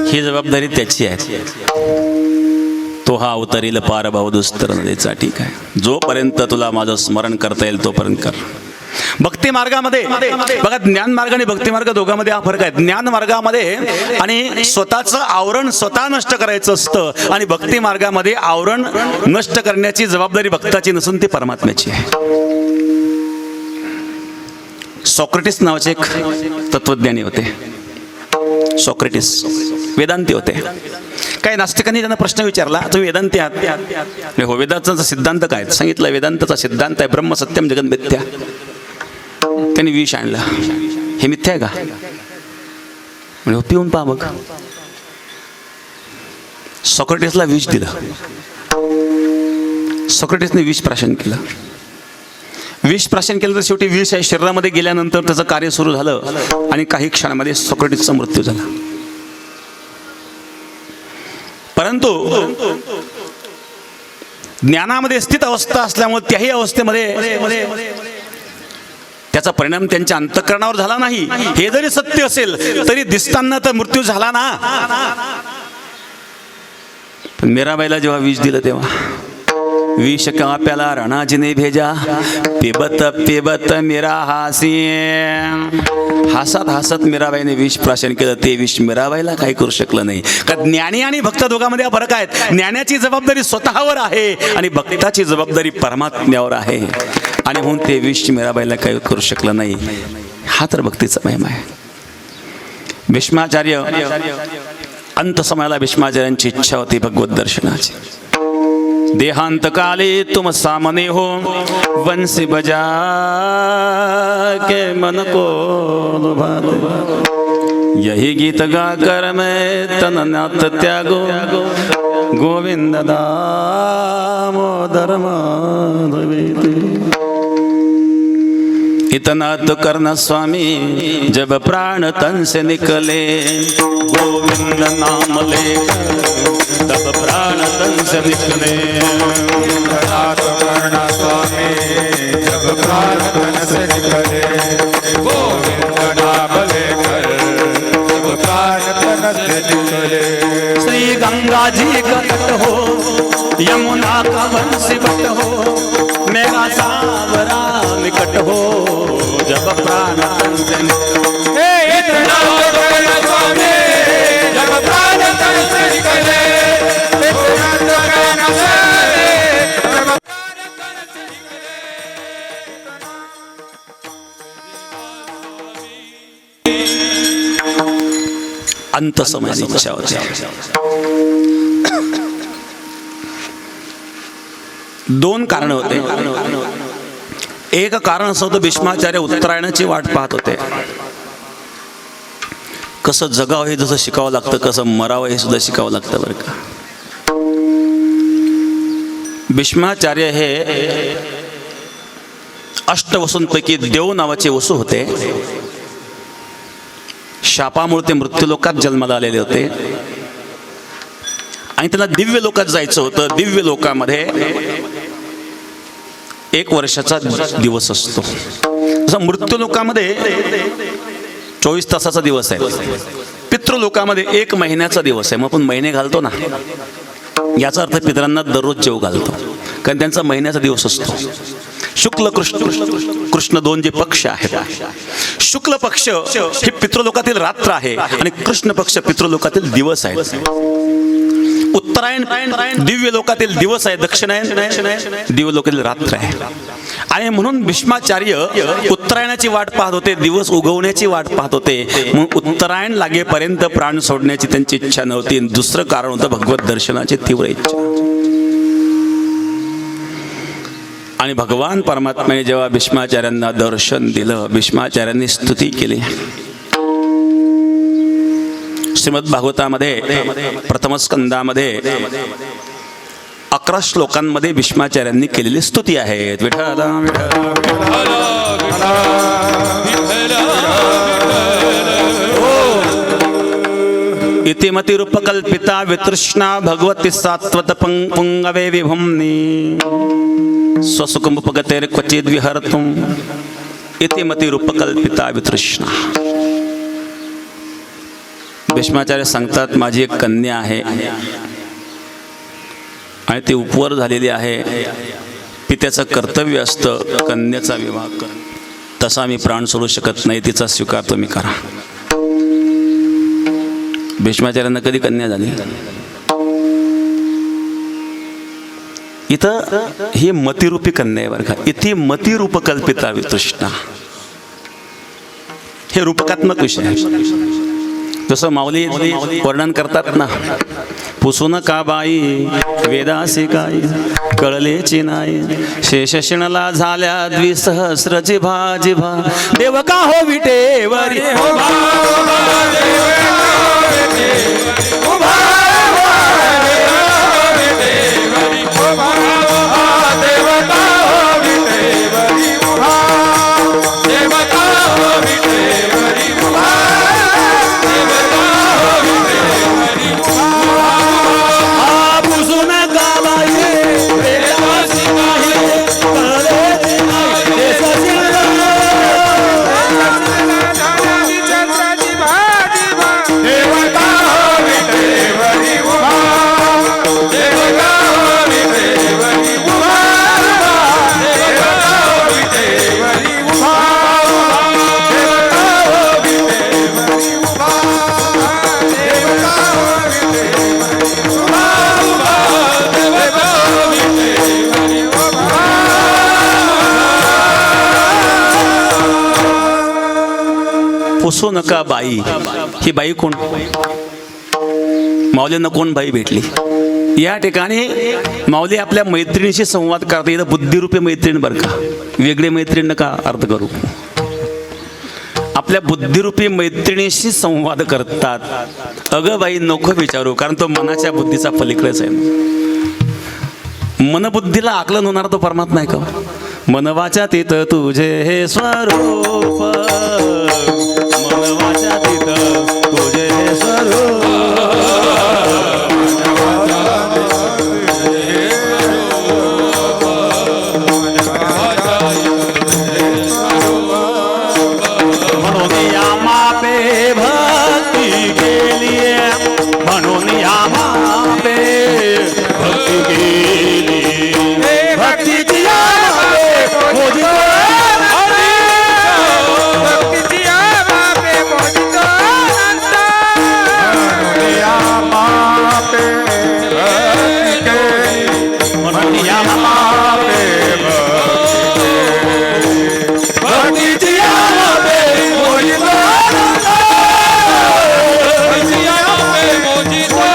ही जबाबदारी त्याची आहे. तो हा उतरील पार भाव दुस्तर नदीचा. ठीक आहे, जोपर्यंत तुला माझं स्मरण करता येईल तोपर्यंत कर. भक्ती मार्गामध्ये बघा, ज्ञान मार्ग आणि भक्ती मार्ग दोघांमध्ये हा फरक आहे. ज्ञान मार्गामध्ये आणि स्वतःचं आवरण स्वतः नष्ट करायचं असतं आणि भक्ती मार्गामध्ये आवरण नष्ट करण्याची जबाबदारी भक्ताची नसून ती परमात्म्याची आहे. सॉक्रेटिस नावाचे एक तत्वज्ञानी होते. सॉक्रेटिस वेदांती होते. काही नास्तिकांनी त्यांना प्रश्न विचारला, तुम्ही वेदांती आहात? हो. वेदांचा सिद्धांत काय? सांगितलं वेदांताचा सिद्धांत आहे ब्रह्म सत्यम जगन मिथ्या. त्यांनी विष आणलं. हे मिथ्या आहे का? म्हणजे पिऊन पहा बघ. सॉक्रेटिसला विष दिलं. सॉक्रेटिसने विष प्राशन केलं. विष प्राशन केलं तर शेवटी विष आहे शरीरामध्ये गेल्यानंतर त्याचं कार्य सुरू झालं आणि काही क्षणामध्ये सॉक्रेटिसचा मृत्यू झाला. परंतु ज्ञानामध्ये स्थित अवस्था असल्यामुळे त्याही अवस्थेमध्ये त्याचा परिणाम त्यांच्या अंतःकरणावर झाला नाही. हे जरी सत्य असेल तरी दिसताना तर मृत्यू झाला ना. पण मीराबाईला जेव्हा विष दिलं तेव्हा विष का प्याला राणाजी ने भेजा, पिबत पिबत मीरा हासी. हसत हसत मीराबाईने विष प्राशन केलं. ते विष मीराबाईला काही करू शकलं नाही. का ज्ञानी आणि भक्त दोघांमध्ये हा फरक आहे. ज्ञानाची जबाबदारी स्वतःवर आहे आणि भक्ताची जबाबदारी परमात्म्यावर आहे. आणि म्हणून ते विष मीराबाईला काही करू शकलं नाही. हा तर भक्तीचा महिमा आहे. भीष्माचार्य अंत समयाला भीष्माचार्यांची इच्छा होती भगवत दर्शनाची. देहांत काले तुम सामने हो, वंशी बजा के मन को लुभाते. यही गीत गाकर मैं तन नाथ त्यागो, गोविंद दामोदर माधवी. इतना तो करना स्वामी जब प्राण तन से निकले, गोविंद नाम लेकर तब प्राण तन से निकले. इतना तो करना स्वामी जब प्राण तन से निकले, गोविंद नाम लेकर जब प्राण तन से निकले. श्री गंगा जी का तट हो, यमुना का बंसी बट हो, मेरा सावरा निकट हो, जब प्राण तन से निकले. इतना तो करना स्वामी जब प्राण तन से निकले, इतना तो करना स्वामी जब प्राण तन से निकले. अंत समयाची इच्छा होती. दोन कारण होते. एक कारण असं होतं, भीष्माचार्य उत्तरायणाची वाट पाहत होते. कसं जगावं हे जसं शिकावं लागतं, कसं मरावं हे सुद्धा शिकावं लागतं बरं का. भीष्माचार्य हे अष्टवसूंपैकी देव नावाचे वसू होते. शापामुळे ते मृत्यूलोकात जन्माला आलेले होते आणि त्यांना दिव्य लोकात जायचं होतं. दिव्य लोकामध्ये 1 वर्षाचा दिवस असतो. जसं मृत्यूलोकामध्ये 24 तासाचा दिवस आहे, पितृलोकामध्ये 1 महिन्याचा दिवस आहे. मग आपण महिने घालतो ना, याचा अर्थ पितरांना दररोज जेव घालतो, कारण त्यांचा महिन्याचा दिवस असतो. शुक्ल कृष्ण 2 जे पक्ष आहेत, शुक्ल पक्ष हे पितृलोकातील रात्र आहे आणि कृष्ण पक्ष पितृलोकातील दिवस आहे. उत्तरायण दिव्य लोकातील दिवस आहे, दक्षिणायन दिव्य लोकातील रात्र आहे. आणि म्हणून भीष्माचार्य उत्तरायणाची वाट पाहत होते, दिवस उगवण्याची वाट पाहत होते. म्हणून उत्तरायण लागेपर्यंत प्राण सोडण्याची त्यांची इच्छा नव्हती. दुसरं कारण होतं भगवत दर्शनाची तीव्र इच्छा. आणि भगवान परमात्म्याने जेव्हा भीष्माचार्यांना दर्शन दिलं, भीष्माचार्यांनी स्तुती केली. श्रीमद भागवतामध्ये प्रथम स्कंदामध्ये 11 श्लोकांमध्ये भीष्माचार्यांनी केलेली स्तुती आहे. विठ्ठला इतिमतिरूपकल्पिता वितृष्णा भगवती सात्वत पुंगवे विभुम्नि स्वसुखमुपगतेर क्वचिद विहर्तुम इतिमतिरूपकल्पिता वितृष्णा. भीष्माचार्य सांगतात, माझी एक कन्या आहे आणि ती उपवर झालेली आहे. पित्याचं कर्तव्य असतं कन्याचा विवाह कर, तसा मी प्राण सोडू शकत नाही, तिचा स्वीकार तुम्ही करा. भीष्माचार्यांना कधी कन्या झाली? इथं ही मतिरूपी कन्या आहे बरं का. इथे मतिरूप कल्पिता वितृष्णा, हे रूपकात्मक विषय आहे. जसं माऊली वर्णन करतात ना, पुसून का बाई वेदासी काय कळलेची नाही, शेष शिणला झाल्या द्विसहस्र जिभा जिभा, देव का हो विटेवरी देवा पुसू नका बाई. ही बाई कोण? माऊलींना कोण बाई भेटली? या ठिकाणी माऊली आपल्या मैत्रिणीशी संवाद करता. इथं बुद्धिरूपी मैत्रीण बरं का, वेगळे मैत्रीण नका अर्थ करू. आपल्या बुद्धिरूपी मैत्रिणीशी संवाद करतात. अगं बाई नको विचारू, कारण तो मनाच्या बुद्धीचा पलीकडेच आहे. मनबुद्धीला आकलन होणारा तो परमात्मा आहे का? मनवाच्या तिथ तुझे हे स्वरूप, मनवाच्या तिथ तुझे हे स्वरूप. म्हणून या मापे भक्ती केली, म्हणून या मापे भक्ती केली. भक्तीची या मापे मोदितो भक्तीची आमापे मोदितो अनंत. या मापे भक्ती म्हणून या मापे भक्तीची या मापे मोदितो अनंत. भक्तीची आमापे मोदितो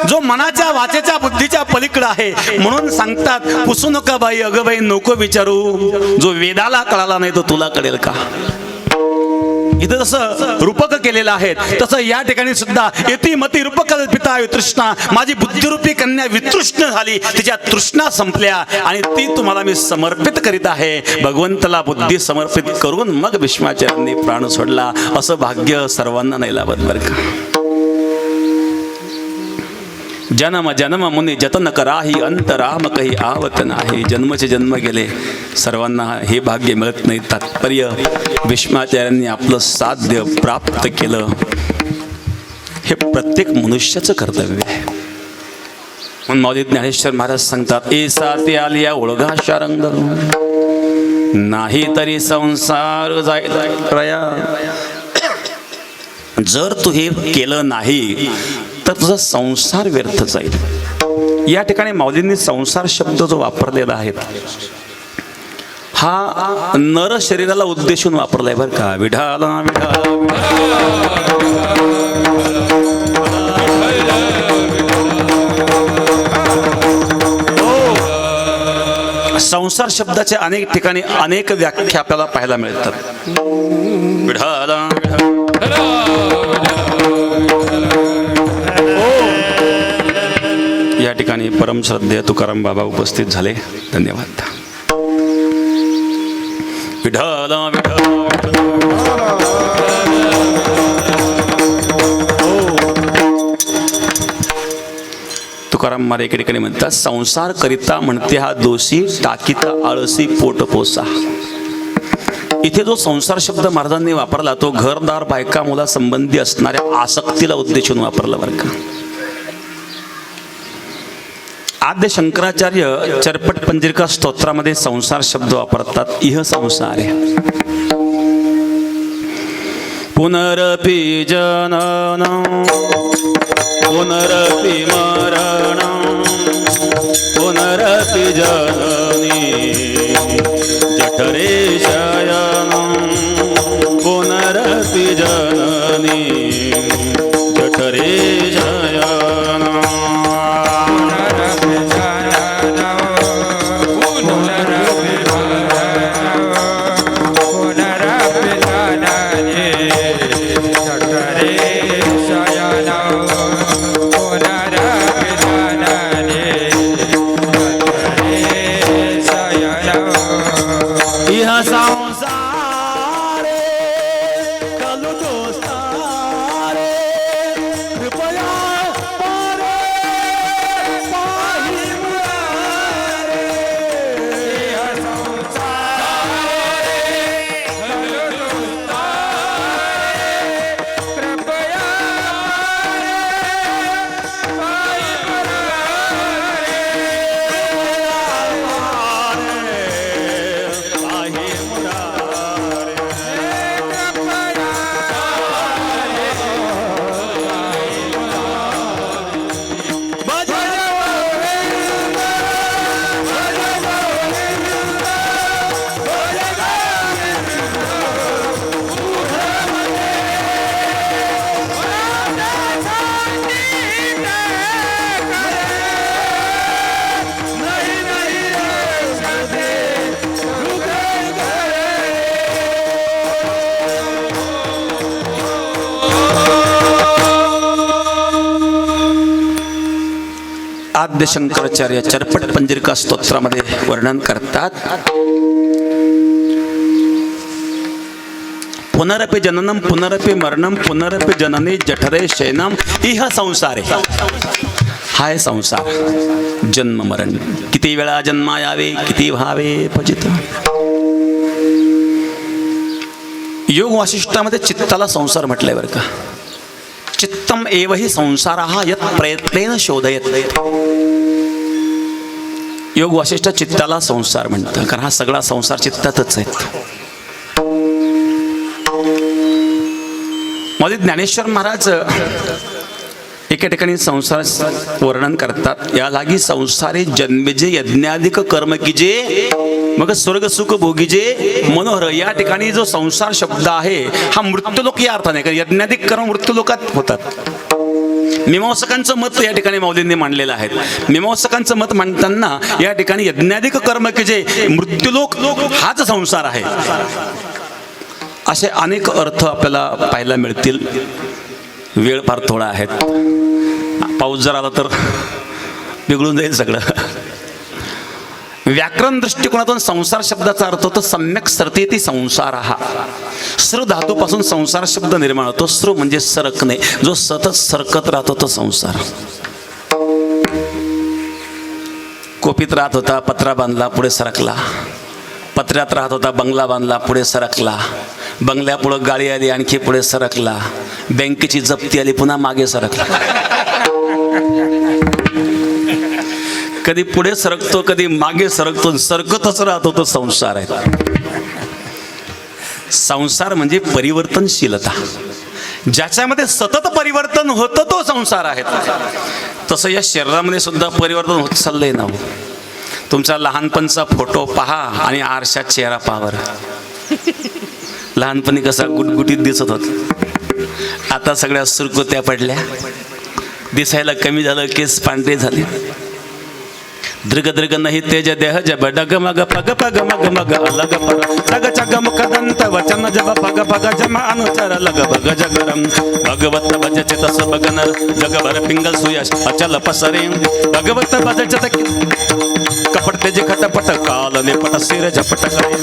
जो मनाच्या वाचेच्या बुद्धीच्या पलीकडे आहे. म्हणून सांगतात पुसू नका बाई, अगं बाई नको विचारू. जो वेदाला कळाला नाही तो तुला कळेल का? इथं जसं रूपक केलेलं आहे तसं या ठिकाणी सुद्धा यतिमती रूपकल्पिता वितृष्णा. माझी बुद्धिरूपी कन्या वितृष्ण झाली, तिच्या तृष्णा संपल्या आणि ती तुम्हाला मी समर्पित करीत आहे. भगवंताला बुद्धी समर्पित करून मग भीष्माचार्यांनी प्राण सोडला. असं भाग्य सर्वांना नाही लाभत बरं का. जन्म जन्म मुनी जतन कराही अंतराम काही आवत नाही. जन्मचे जन्म गेले, सर्वांना हे भाग्य मिळत नाही. तात्पर्य भीष्माचार्यांनी आपलं साध्य प्राप्त केलं. हे प्रत्येक मनुष्याचं कर्तव्य आहे. म्हणून माऊली ज्ञानेश्वर महाराज सांगतात, एसा ते आलिया ओळगा शारंग, नाही तरी संसार जाय. जर तू हे केलं नाही तर तुझा संसार व्यर्थ जाईल. या ठिकाणी माऊलींनी संसार शब्द जो वापरलेला आहे हा नर शरीराला उद्देशून वापरलाय बरं का. विढाला संसार शब्दाच्या अनेक ठिकाणी अनेक व्याख्या आपल्याला पाहायला मिळतात. विढाला या ठिकाणी परमश्रद्धेय तुकाराम बाबा उपस्थित झाले. धन्यवाद. विठ्ठल तुकाराम महाराज एके ठिकाणी म्हणतात, संसार करिता म्हणते हा दोषी, टाकीता आळसी पोट पोसा. इथे जो संसार शब्द महाराजांनी वापरला तो घरदार बायका मुला संबंधी असणाऱ्या आसक्तीला उद्देशून वापरला बरं का. आद्य शंकराचार्य चरपट पंजिरिका स्तोत्रामध्ये संसार शब्द वापरतात. इह संसार आहे. पुनरपि जनन पुनरपि मरण पुनरपि जननी जठरे शयन पुनरपि जननी जठरे शयन. आद्य शंकराचार्य चरपट पंजरिका स्तोत्रामध्ये वर्णन करतात. पुनरपि जननम पुनरपि मरणम पुनरपि जननी जठरे शयनम इह संसारे. हा आहे संसार, जन्म मरण. किती वेळा जन्मा यावे, किती व्हावे फजित. योग वासिष्ठामध्ये चित्ताला संसार म्हटलंय बरं का. चित्तम एव हि संसारः यत् प्रयत्नेन शोधयत. योग वासिष्ठ चित्ताला संसार म्हणतं, कारण हा सगळा संसार चित्तातच आहे. मध्ये ज्ञानेश्वर महाराज एका ठिकाणी संसार वर्णन करतात. या लागी संसारे जन्मेजे यज्ञाधिक कर्म कीजे मग स्वर्ग सुख भोगीजे मनोहर. या ठिकाणी जो संसार शब्द आहे हा मृत्यूलोक या अर्थाने, कारण यज्ञाधिक कर्म मृत्यूलोकात होतात. मीमांसकांचं मत या ठिकाणी मौलींनी मांडलेलं आहे. मीमांसकांचं मत मांडताना या ठिकाणी यज्ञाधिक कर्म कीजे मृत्यूलोक हाच संसार आहे, असे अनेक अर्थ आपल्याला पाहायला मिळतील. वेळ फार थोडा आहे, पाऊस जर आला तर बिघडून जाईल सगळं. व्याकरण दृष्टिकोनातून संसार शब्दाचा अर्थ होतो सम्यक सरतेती संसार. हा स्र धातूपासून संसार शब्द निर्माण होतो. स्र म्हणजे सरकणे, जो सतत सरकत राहतो तो संसार. कोपीत राहत होता, पत्रा बांधला, पुढे सरकला. पत्र्यात राहत होता, बंगला बांधला, पुढे सरकला. बंगल्यापुढं गाडी आली, आणखी पुढे सरकला. बँकेची जप्ती आली, पुन्हा मागे सरकला. कधी पुढे सरकतो, कधी मागे सरकतो, सरकतच राहतो तो संसार आहे. संसार म्हणजे परिवर्तनशीलता. ज्याच्यामध्ये सतत परिवर्तन होतं तो संसार आहे. तसं या शरीरामध्ये सुद्धा परिवर्तन होत चाललंय ना. तुमचा लहानपणचा फोटो पहा आणि आरशात चेहरा पाहावर. लहानपणी कसा गुटगुटीत दिसत होत, आता सगळ्या सुरकुत्या पडल्या, दिसायला कमी झालं, केस पांढरे झाले. दृग दृग नाही तेज देह जब डग मग पग पग मग मग अलग पर तग चग मुख दंत वचन जब पग पग जम अनुचर लग भग जगरम भगवत भज चित सब गनर जगभर पिंगल सुयश अचल पसरे भगवत भज चित कपट तेज खटपट काल निपट सिर झपट करे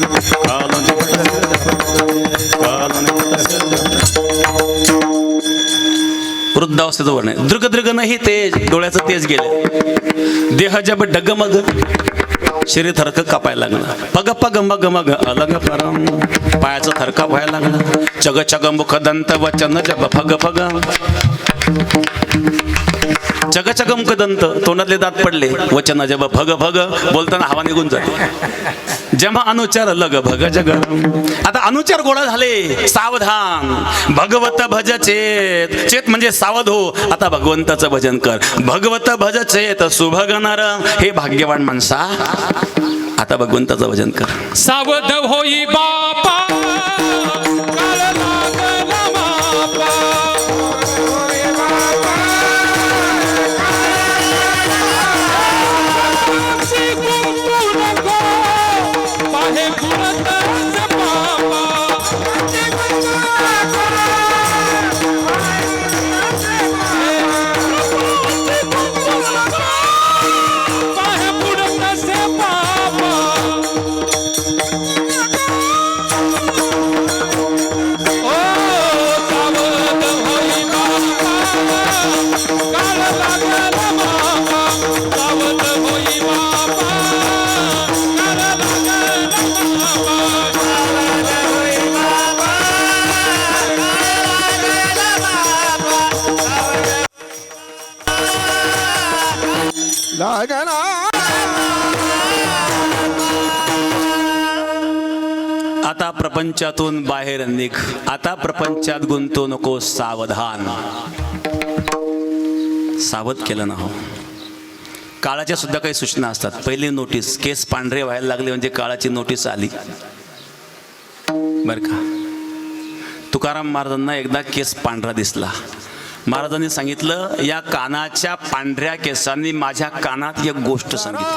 काल निपट सिर झपट काल निपट सिर. वृद्धावस्थेचं वर्णन आहे. दृग दृग नाही तेज, डोळ्याचं तेज गेले. देह जब डगमग, शरीर थरक कापायला लागलं. पग पग मग मग अलग परम, पायाचं थरका व्हायला लागला. चग चग मुख दंत वचन जब फग फग, चग चग मुख दंत, तोंडातले दात पडले. वचन जब फग फग, बोलताना हवा निघून जाते. जेव्हा अनुचार लग भग जग, आता अनुचार गोळा झाले. सावधान भगवत भज चेत, चेत म्हणजे सावध हो, आता भगवंताचं भजन कर. भगवत भज चेत सुभगनर, हे भाग्यवान माणसा आता भगवंताचं भजन कर. सावध होई बापा काळ लागला मापा. आता प्रपंचातून बाहेर निघ, आता प्रपंचात गुंतू नको. सावधान, सावध केलं ना हो. काळाच्या सुद्धा काही सूचना असतात. पहिली नोटीस, केस पांढरे व्हायला लागले म्हणजे काळाची नोटीस आली बर का. तुकाराम महाराजांना एकदा केस पांढरा दिसला. महाराजांनी सांगितलं, या कानाच्या पांढऱ्या केसांनी माझ्या कानात एक गोष्ट सांगितली.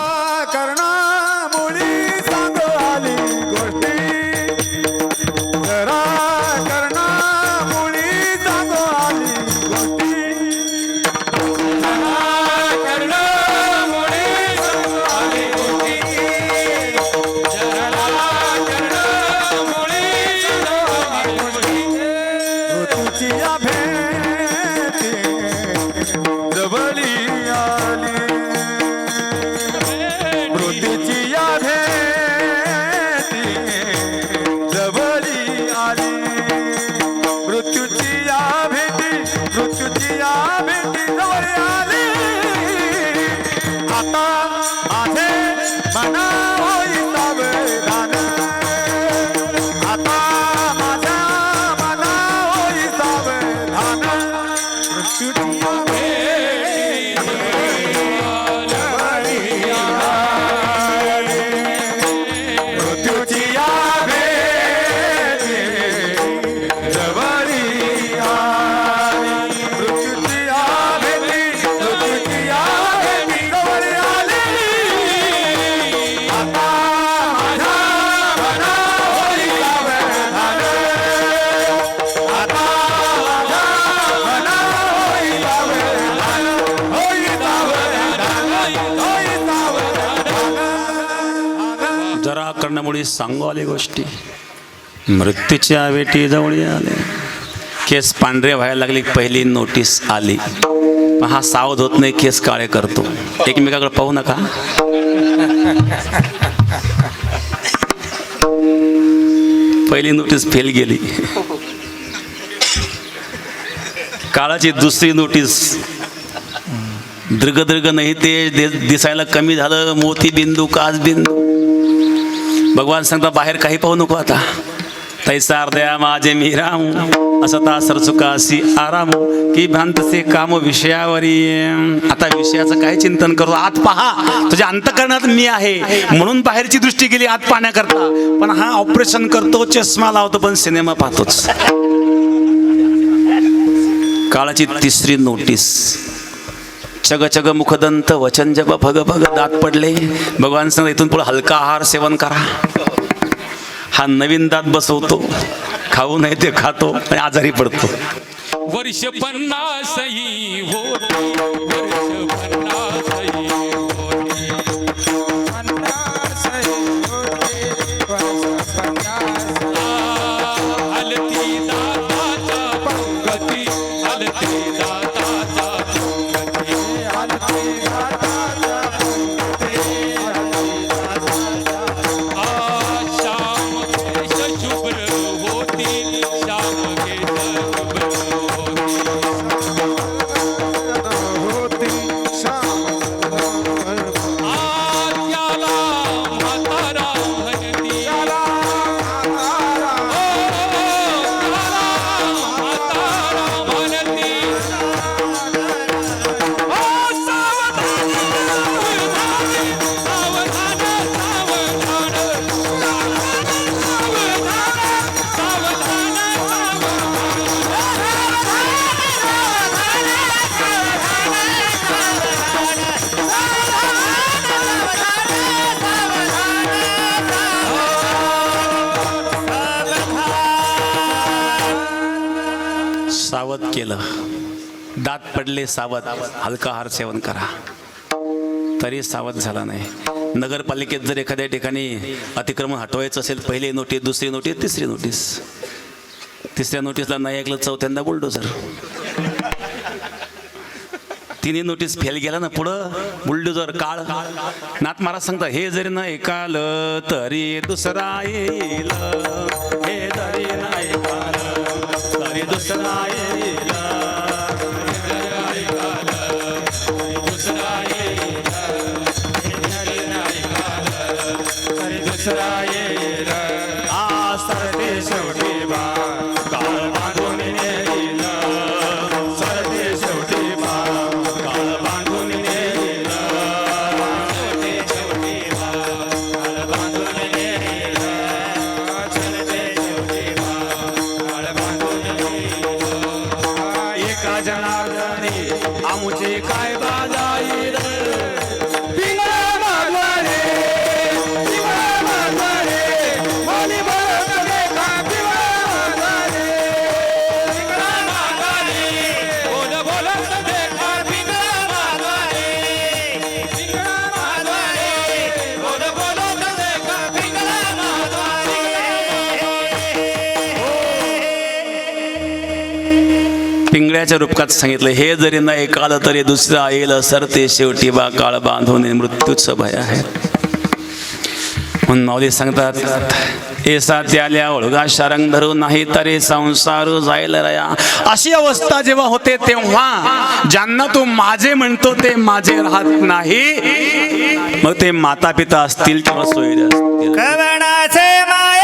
मुळी सांगू आले गोष्टी, मृत्यूच्या वेटी जवळ आले. केस पांढरे व्हायला लागले, पहिली नोटीस आली. पण हा सावध होत नाही, केस काळे करतो. एकमेकाकडे पाहू नका. पहिली नोटीस फेल गेली. काळाची दुसरी नोटीस, दीर्घ नाही ते दिसायला कमी झालं. मोती बिंदू काच बिंदू. भगवान सांगता बाहेर काही पाहू नको आता. तैसा अर्ध्या माझे मी राम असता सरचुकासी आराम की भ्रांतसे काम विषयावरी. आता विषयाचं काय चिंतन करू, आत पहा. तुझ्या अंतःकरणात मी आहे म्हणून बाहेरची दृष्टी गेली आत पाहण्याकरता. पण हा ऑपरेशन करतो, चष्मा लावतो, पण सिनेमा पाहतोच. काळाची तिसरी नोटीस, चग चग मुखदंत वचन जप भग भग दात पडले. भगवान सांगता इथून पुढे हलका आहार सेवन करा. हा नवीन दात बसवतो, खाऊ नाही ते खातो आणि आजारी पडतो. वर्ष 50 होती, वर्ष 50 होती. हलती दाताच्या पंगती, हलती दाताच्या पंगती, हलती दाताच्या पंगती. श्याम केश शुभ्र होती, श्याम केश शुभ्र होती. त्याला म्हातारा म्हणती, त्याला म्हातारा म्हणती. सावध केलं, दात पडले सावध, हलका आहार सेवन करा. तरी सावध झाला नाही. नगरपालिकेत जर एखाद्या ठिकाणी अतिक्रमण हटवायचं असेल, पहिली नोटीस, दुसरी नोटीस, तिसरी नोटीस. तिसऱ्या नोटीसला नाही ऐकलं, चौथ्यांदा बुलडोझर. तिन्ही नोटीस फेल गेला ना, पुढं बुलडोझर. काळ नाथ महाराज सांगता, हे जरी नाही काल तरी दुसरा येईल, हे जरी नाही काल तरी दुसरा येईल. शेवटी बा काळ बांधून नेईल, सरते शेवटी बा काळ बांधून नेईल, शेवटी बा काळ बांधून नेईल, सरते शेवटी बा काळ बांधून नेईल. एका जनार्दनी आमुचे काय बाजाईल, पिंगळ्याच्या रूपात सांगितलं, हे जरी नाही काल तरी दुसरा येईल, सरते शेवटी बा काळ बांधून मृत्यूचं भय आहे. म्हणून माऊली सांगतात, एसा त्याल्या ओळगा शारंग धरू नाही तरी संसार जाईल रया. अशी अवस्था जेव्हा होते तेव्हा ज्यांना तू माझे म्हणतो ते माझे राहत नाही. मग ते माता पिता असतील किंवा सोयरे असतील. कवनाचे माय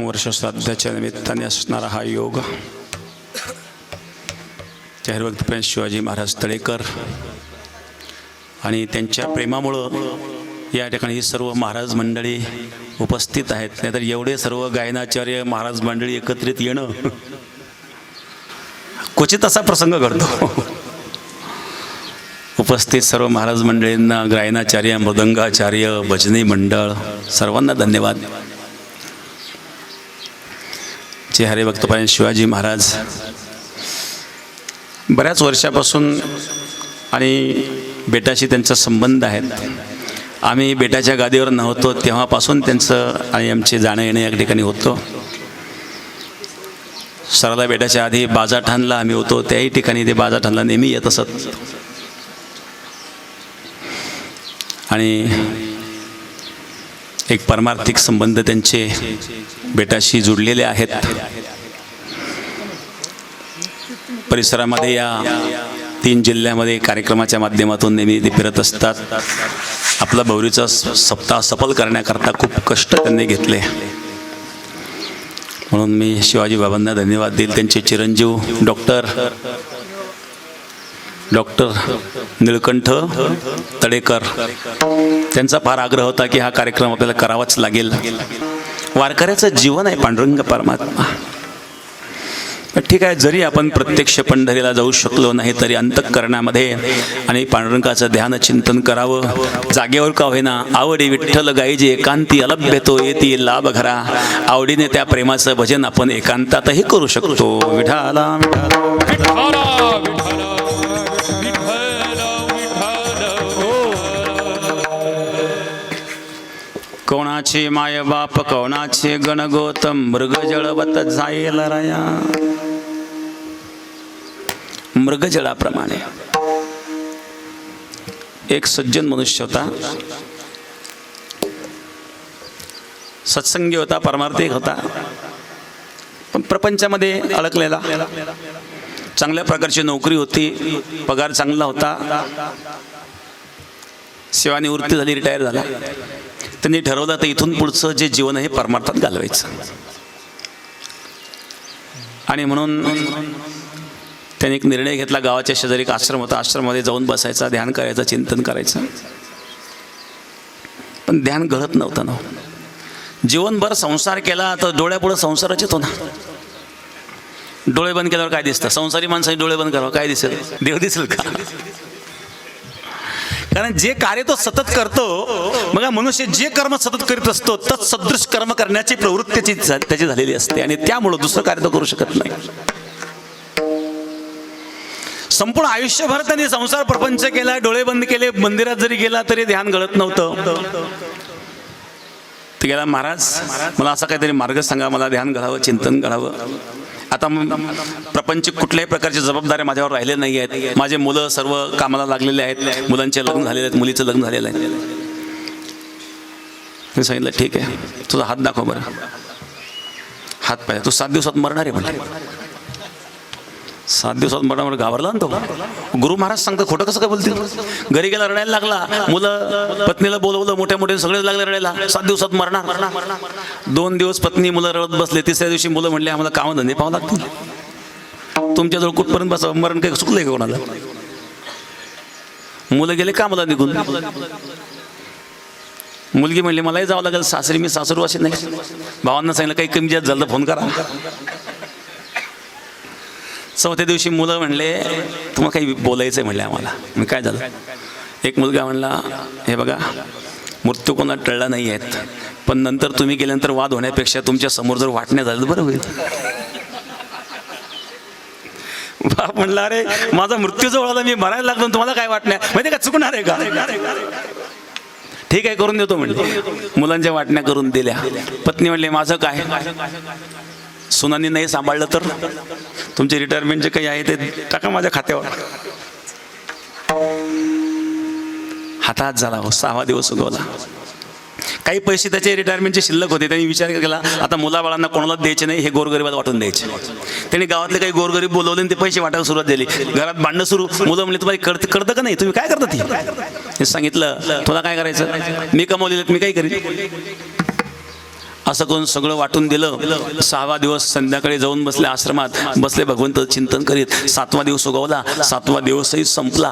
वर्ष श्राद्धाच्या निमित्ताने असणारा हा योग हरिभक्त शिवाजी महाराज तळेकर आणि त्यांच्या प्रेमामुळं या ठिकाणी ही सर्व महाराज मंडळी उपस्थित आहेत. नाहीतर एवढे सर्व गायनाचार्य महाराज मंडळी एकत्रित येणं क्वचित असा प्रसंग घडतो. उपस्थित सर्व महाराज मंडळींना, गायनाचार्य, मृदंगाचार्य, भजनी मंडळ सर्वांना धन्यवाद. जे हरिभक्त शिवाजी महाराज बऱ्याच वर्षापासून आणि बेटाशी त्यांचा संबंध आहेत. आम्ही बेटाच्या गादीवर नव्हतो तेव्हापासून त्यांचं आणि आमचे जाणं येणं या ठिकाणी होतं. सरला बेटाच्या आधी बाजाठाणला आम्ही होतो, त्याही ठिकाणी ते बाजाठाणला नेहमी येत असत. आणि एक परमार्थिक संबंध त्यांचे बेटाशी जुडलेले आहेत. परिसरामध्ये या 3 जिल्ह्यामध्ये कार्यक्रमाच्या माध्यमातून नेहमी ते फिरत असतात. आपला बौरीचा सप्ताह सफल करण्याकरता खूप कष्ट त्यांनी घेतले. म्हणून मी शिवाजी बाबांना धन्यवाद देईल. त्यांचे चिरंजीव डॉक्टर निळकंठ तळेकर, त्यांचा फार आग्रह होता की हा कार्यक्रम आपल्याला करावाच लागेल. वारकऱ्याचं जीवन आहे पांडुरंग परमात्मा. ठीक आहे, जरी आपण प्रत्यक्ष पंढरीला जाऊ शकलो नाही तरी अंतःकरणामध्ये आणि पांडुरंगाचं ध्यान चिंतन करावं. जागेवर का होईना, आवडी विठ्ठल गायी एकांती अलभ्य तो येती लाभ घरा. आवडीने त्या प्रेमाचं भजन आपण एकांतातही करू शकतो. विठाला कोणाचे माय बाप कोणाचे गणगोतम मृग जळवत जाईल राया. मृगजळाप्रमाणे एक सज्जन मनुष्य होता, सत्संगी होता, परमार्थिक होता, पण प्रपंचामध्ये अडकलेला. चांगल्या प्रकारची नोकरी होती, पगार चांगला होता, सेवानिवृत्ती झाली, रिटायर झाला. त्यांनी ठरवलं तर इथून पुढचं जे जीवन आहे परमार्थात घालवायचं. आणि म्हणून त्यांनी एक निर्णय घेतला. गावाच्या शेजारी एक आश्रम होता, आश्रमामध्ये जाऊन बसायचा, ध्यान करायचं, चिंतन करायचं. पण ध्यान घडत नव्हतं ना. जीवनभर संसार केला तर डोळ्यापुढे संसारच येतो ना. डोळे बंद केल्यावर काय दिसतं? संसारी माणसाने डोळे बंद करावं, काय दिसेल? देव दिसेल का? कारण जे कार्य तो सतत करतो, बघा मनुष्य जे कर्म सतत करीत असतो तत्सदृश कर्म करण्याची प्रवृत्ती त्याची झालेली असते आणि त्यामुळं दुसरं कार्य तो करू शकत नाही. संपूर्ण आयुष्यभर त्यांनी संसार प्रपंच केला, डोळे बंद केले, मंदिरात जरी गेला तरी ध्यान घडत नव्हतं. ते गेला, महाराज मला असा काहीतरी मार्ग सांगा, मला ध्यान घडावं, चिंतन घडावं. आता प्रपंच कुठल्याही प्रकारची जबाबदाऱ्या माझ्यावर राहिले नाही आहेत. माझे मुलं सर्व कामाला लागलेले आहेत, मुलांचे लग्न झालेले आहेत, मुलीचं लग्न झालेलं आहे. मी सांगितलं ठीक आहे, तुझा हात दाखव बरं. हात पाहिजे. तू 7 दिवसात मरणार आहे म्हटलं. 7 दिवसात मरणार घाबरला ना तो. गुरु महाराज सांगतात खोटं कसं काय बोलतील. घरी गेला, रडायला लागला. मुलं पत्नीला बोलवलं, मोठ्या मोठे सगळे लागले रडायला. 7 दिवसात मरणार. 2 दिवस पत्नी मुलं रडत बसले. 3ऱ्या दिवशी मुलं म्हणले आम्हाला कामधंदे पाहावं लागतील. तुमच्याजवळ कुठपर्यंत बसावं, मरण काही चुकलंय का कोणाला? मुलं गेले कामाला निघून. मुलगी म्हणली मलाही जावं लागेल सासरी, मी सासरू असे नाही. भावांना सांगितलं काही कमी जास्त झालं तर फोन करा. 4थ्या दिवशी मुलं म्हणले तुम्हाला काही बोलायचं आहे म्हणले आम्हाला. मी काय झालं? एक मुलगा म्हणला हे बघा मृत्यू कोणा टळला नाही आहेत, पण नंतर तुम्ही गेल्यानंतर वाद होण्यापेक्षा तुमच्या समोर जर वाटण्या झालं बरं होईल. बाप म्हणला अरे माझा मृत्यू जवळ आला, मी मरायला लागलो, तुम्हाला काय वाटण्या माहिती का? चुकणार आहे का? ठीक आहे करून देतो म्हणले. मुलांच्या वाटण्या करून दिल्या. पत्नी म्हणले माझं काय? सुनांनी नाही सांभाळलं तर तुमचे रिटायरमेंट जे काही आहे ते टाका माझ्या खात्यावर. हातात झाला. 6वा दिवस उगवला. काही पैसे त्याचे रिटायरमेंटचे शिल्लक होते. त्यांनी विचार केला आता मुलाबाळांना कोणालाच द्यायचे नाही, हे गोरगरिबाला वाटून द्यायचे. त्यांनी गावातले काही गोरगरीब बोलवले आणि ते पैसे वाटायला सुरुवात झाली. घरात भांडणं सुरू. मुलं म्हणले तुम्हाला कळतं का नाही, तुम्ही काय करता? ती सांगितलं तुला काय करायचं, मी कमवलेलं मी काही करीन. असं करून सगळं वाटून दिलं. 6वा दिवस संध्याकाळी जाऊन बसले आश्रमात, बसले भगवंत चिंतन करीत. 7वा दिवस उगवला, 7वा दिवसही संपला.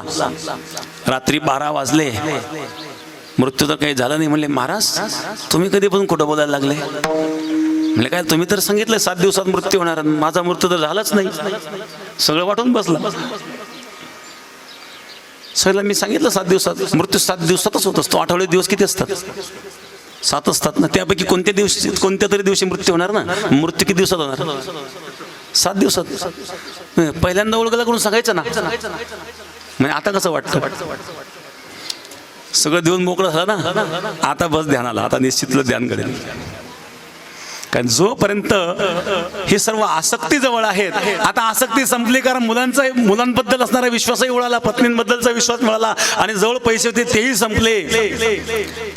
रात्री 12 वाजले, मृत्यू तर काही झाला नाही. म्हणले महाराज तुम्ही कधी पण खोटं बोलायला लागले? म्हणजे काय तुम्ही तर सांगितलं 7 दिवसात मृत्यू होणार, माझा मृत्यू तर झालाच नाही. सगळं वाटून बसला. सगळं मी सांगितलं 7 दिवसात मृत्यू, 7 दिवसातच होत असतो. आठवडे दिवस किती असतात? 7 असतात ना. त्यापैकी कोणत्या तरी दिवशी मृत्यू होणार ना. मृत्यू किती दिवसात होणार? 7 दिवसात. पहिल्यांदा ओळखला करून सांगायचं ना. म्हणजे आता कसं वाटतं? सगळं देऊन मोकळं झालं ना. आता बस ध्यानाला, आता निश्चितलं ध्यान करेल. कारण जोपर्यंत हे सर्व आसक्ती जवळ आहेत, आता आसक्ती संपली कारण मुलांबद्दल असणारा विश्वासही उडाला, पत्नींबद्दलचा विश्वास मिळाला आणि जवळ पैसे होते तेही संपले.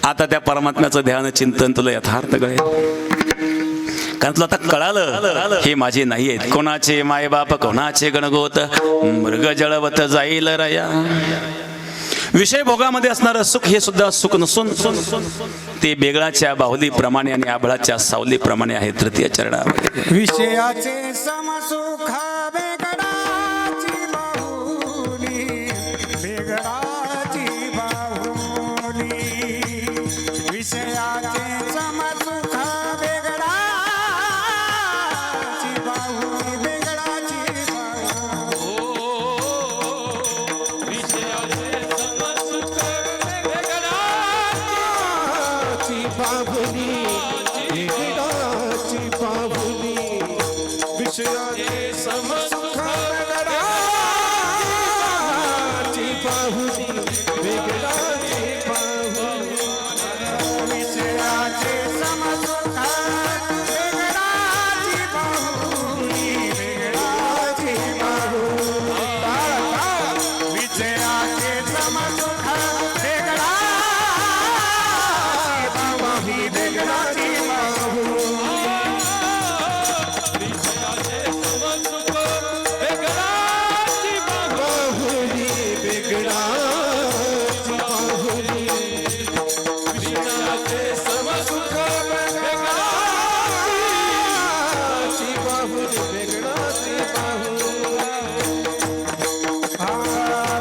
आता त्या परमात्म्याचं ध्यान चिंतन तुला यथार्थ कळेल. कारण तुला आता कळालं हे माझे नाही आहेत. कोणाचे मायबाप, कोणाचे गणगोत, मृग जळवत जाईल रया. विषय भोगामध्ये असणारं सुख हे सुद्धा सुख नसून ते बेगळाच्या बाहुलीप्रमाणे आणि आबळाच्या सावलीप्रमाणे आहे. तृतीय चरणामध्ये विषयाचे समसुख बेगडाची बाहुली, बेगडाची बाहुली. विषयाचे समसुख बेगडाची बाहुली, बेगडाची बाहुली, बेगडाची बाहुली. विषयाचे समसुख बेगडाची बाहुली, बेगडाची बाहुली. विषयाचे समसुख बेगडाची बाहुली, बेगडाची बाहुली. विषयाचे समसुख बेगडाची बाहुली, बेगडाची बाहुली. बाहुली, बेगडाची बाहुली. विषयाचे समसुख बेगडाची बाहुली, बेगडाची बाहुली.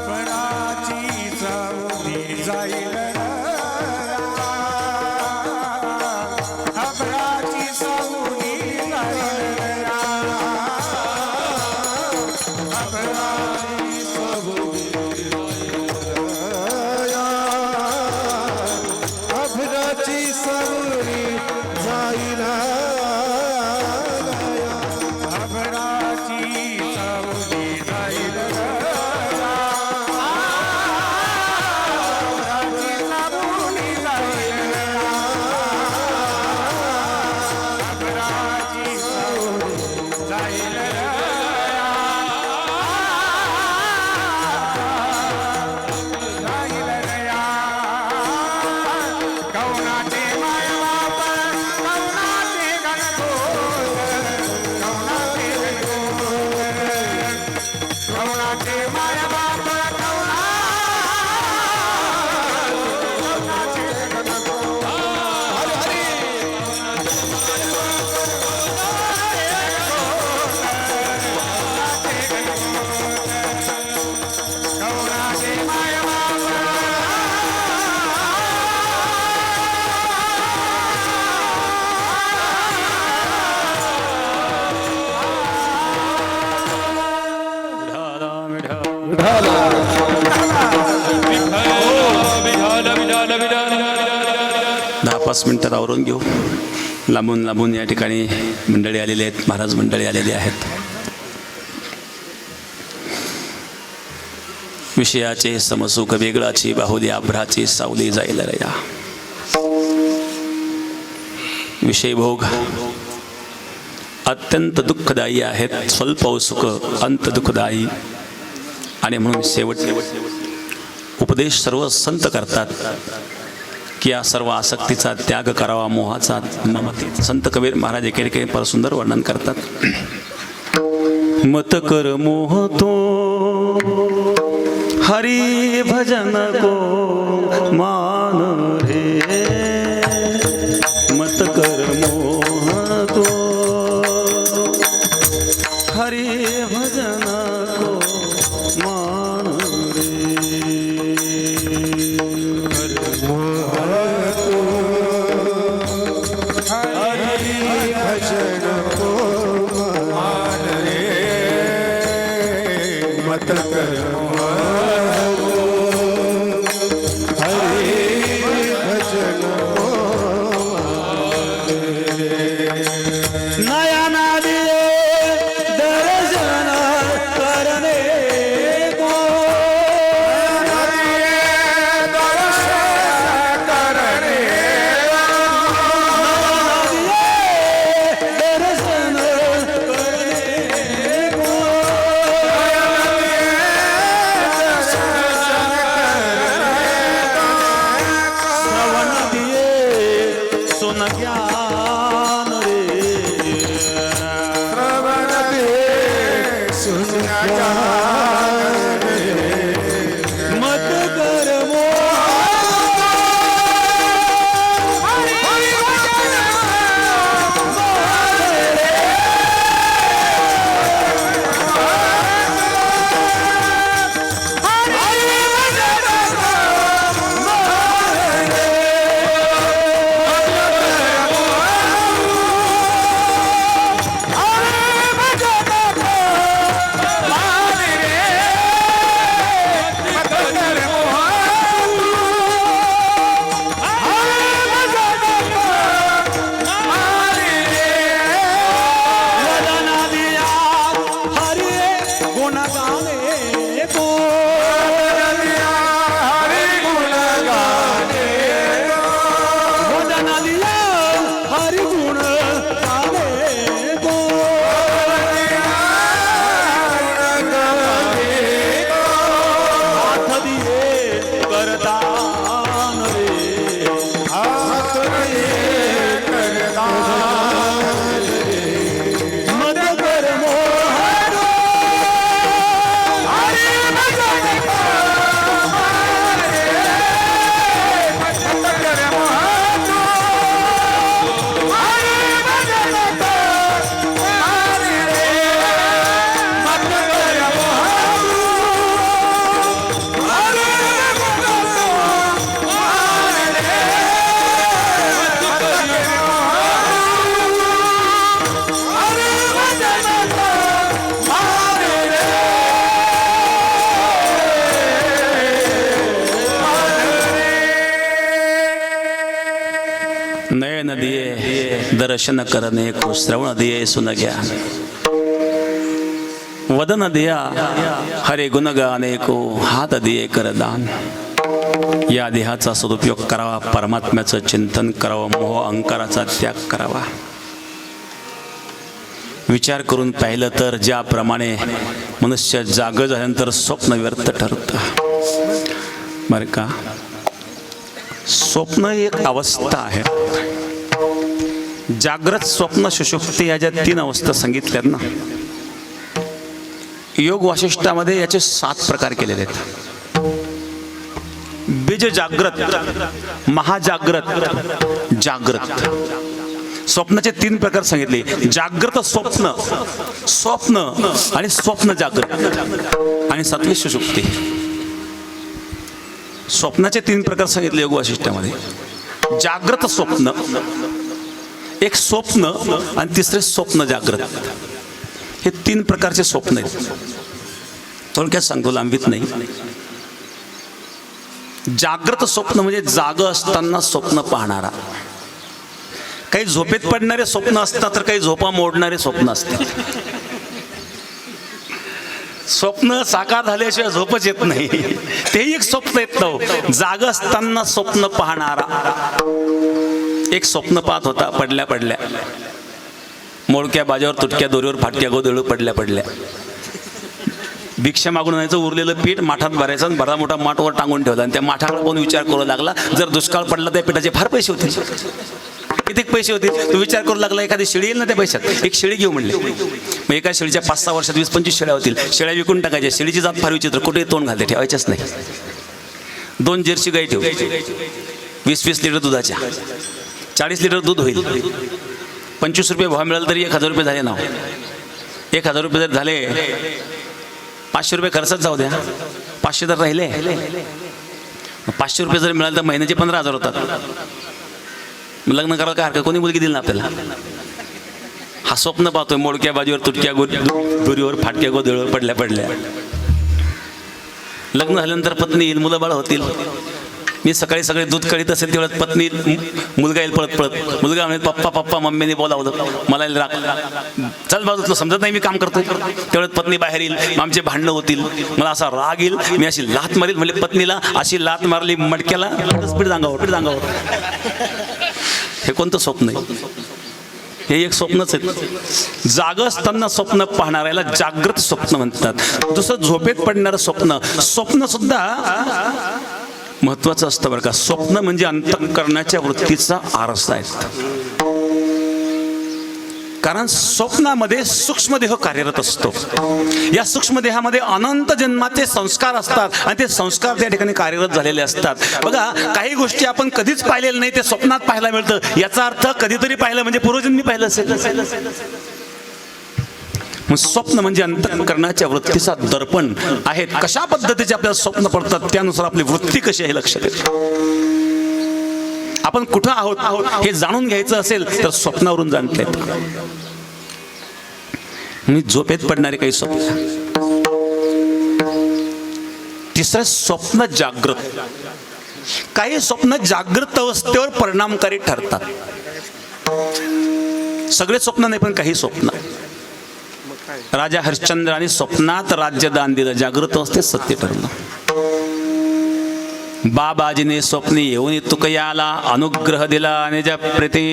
आभराची सावली जाईल आभराची सावली जाईल आभराची अभराची सावली जाईल आभराची सावली जाईल आभराची सावली जाईल आभराची सावली जाईल जाईल रया. कौनाचे मायबाप, कौनाचे गणगोत, कौनाचे गणगोत. कौनाचे मायबाप, कौनाचे गणगोत. कौनाचे मायबाप, दहा 5 मिनिटात आवरून घेऊ. लांबून या ठिकाणी मंडळी आलेली आहेत, महाराज मंडळी आलेली आहेत. विषयाचे समसुख वेगळाची बाहुली, आभ्राची सावली जाईल रया. विषय भोग अत्यंत दुःखदायी आहेत, स्वल्प सुख अंत दुःखदायी. आणि म्हणून शेवट उपदेश सर्व संत करतात की या सर्व आसक्तीचा त्याग करावा, मोहाचा ममते. संत कबीर महाराज एके फार सुंदर वर्णन करतात. मत कर मोह तो हरि भजन को मान रे, मत कर मोह हरी भजन को मान भजन को मान रे मत कर हरि भजन को नया नादी दर्शन करने को सुन ज्ञान रे श्रवण दे सुन ज्ञान मत कर नयन दिए दर्शन करने को श्रवण दिए सुन ज्ञान वदन दिया हरे गुण गाने को हात दिए कर दान या देहाचा सदुपयोग करावा परमात्म्याचं चिंतन करावं मोह अहंकाराचा त्याग करावा विचार करून पाहिलं तर ज्याप्रमाणे मनुष्य जाग झाल्यानंतर स्वप्न व्यर्थ ठरतं बरं का स्वप्न एक अवस्था आहे जागृत स्वप्न सुषुप्ती या ज्या 3 अवस्था सांगितल्यात ना योग वासिष्ठामध्ये याचे 7 प्रकार केलेले आहेत बीज जागृत महाजागृत जागृत स्वप्नाचे 3 प्रकार सांगितले जागृत स्वप्न स्वप्न आणि स्वप्न जागृत आणि 7वी सुषुप्ती स्वप्नाचे 3 प्रकार सांगितले योग वासिष्ठामध्ये जागृत स्वप्न एक स्वप्न आणि तिसरे स्वप्न जागृत हे 3 प्रकारचे स्वप्न आहेत थोडक्यात सांगतो लांबीत नाही जागृत स्वप्न म्हणजे जाग असताना स्वप्न पाहणारा काही झोपेत पडणारे स्वप्न असतात तर काही झोपा मोडणारे स्वप्न असतात स्वप्न साकार झाल्याशिवाय झोपच येत नाही तेही एक स्वप्न येत नव्हतं जाग असताना स्वप्न पाहणारा एक स्वप्न पाहत होता पडल्या पडल्या मोडक्या बाजावर तुटक्या दोरीवर फाटक्या गोधळू पडल्या पडल्या भिक्षा मागून आणायचं उरलेलं पीठ माठात भरायचं आणि बरा मोठा माठ वर टांगून ठेवला आणि त्या माठाकडे कोण विचार करू लागला जर दुष्काळ पडला त्या पिठाचे फार पैसे होतील किती पैसे होतील तो विचार करू लागला एखादी शेळी येईल ना त्या पैशात एक शेळी घेऊ म्हणले मग एका शेळीच्या 5-6 वर्षात 20-25 शेळ्या होतील शेळ्या विकून टाकायच्या शेळीची जात फार विचित्र कुठे तोंड घालते ठेवायच्याच नाही 2 जर्सी गाई ठेव 20-20 लिटर दुधाच्या 40 लिटर दूध होईल 25 रुपये भाव मिळाला तरी 1000 रुपये झाले ना 1000 रुपये जर झाले, 500 रुपये खर्चच जाऊ द्या, 500 तर राहिले. 500 रुपये जर मिळाले तर महिन्याचे 15,000 होतात. लग्न करायला काय हरकत, कोणी मुलगी दिली ना आपल्याला. हा स्वप्न पाहतोय, मोडक्या बाजूवर तुटक्या दोरीवर फाटक्या गोधळीवर पडल्या पडल्या. लग्न झाल्यानंतर पत्नी येईल, मुलं बाळ होतील. मी सकाळी सगळे दूध कळीत असेल तेवढ्यात पत्नी, मुलगा येईल पळत पळत. मुलगा म्हणेल पप्पा पप्पा, मम्मीने बोलावलं, मला राग, चल बाजू, तुला समजत नाही मी काम करतोय. तेवढ्यात पत्नी बाहेर येईल, आमचे भांडणं होतील, मला असा राग येईल, मी अशी लात मारील. म्हणजे पत्नीला अशी लात मारली मडक्याला, स्पीड सांगावं. हे कोणतं स्वप्न आहे? हे एक स्वप्नच आहे. जागं असताना स्वप्न पाहणाऱ्याला जागृत स्वप्न म्हणतात. दुसरं झोपेत पडणारं स्वप्न सुद्धा महत्वाचं असतं बरं का. स्वप्न म्हणजे अंतःकरणाच्या वृत्तीचा आरसा आहे. कारण स्वप्नामध्ये सूक्ष्मदेह कार्यरत असतो. या सूक्ष्मदेहामध्ये अनंत जन्माचे संस्कार असतात आणि ते संस्कार त्या ठिकाणी कार्यरत झालेले असतात. बघा, काही गोष्टी आपण कधीच पाहिलेल्या नाही, ते स्वप्नात पाहायला मिळतं. याचा अर्थ कधीतरी पाहिलं म्हणजे पूर्वजन्मी पाहिलं असेल. मग स्वप्न म्हणजे अंतःकरणाच्या वृत्तीचा दर्पण आहेत. कशा पद्धतीचे आपल्याला स्वप्न पडतात त्यानुसार आपली वृत्ती कशी आहे लक्षात येते. आपण कुठं आहोत हे जाणून घ्यायचं असेल तर स्वप्नावरून जाणता येतं. मी झोपेत पडणारे काही स्वप्न. तिसरं स्वप्न जागृत. काही स्वप्न जागृत अवस्थेवर परिणामकारी ठरतात. सगळे स्वप्न नाही पण काही स्वप्न. राजा हरिश्चंद्राने स्वप्नात राज्यदान दिलं, जागृत अवस्थेत सत्य ठरलं. बाबाजीने स्वप्नी येऊन तुकयाला अनुग्रह दिला आणि ज्या प्रीती.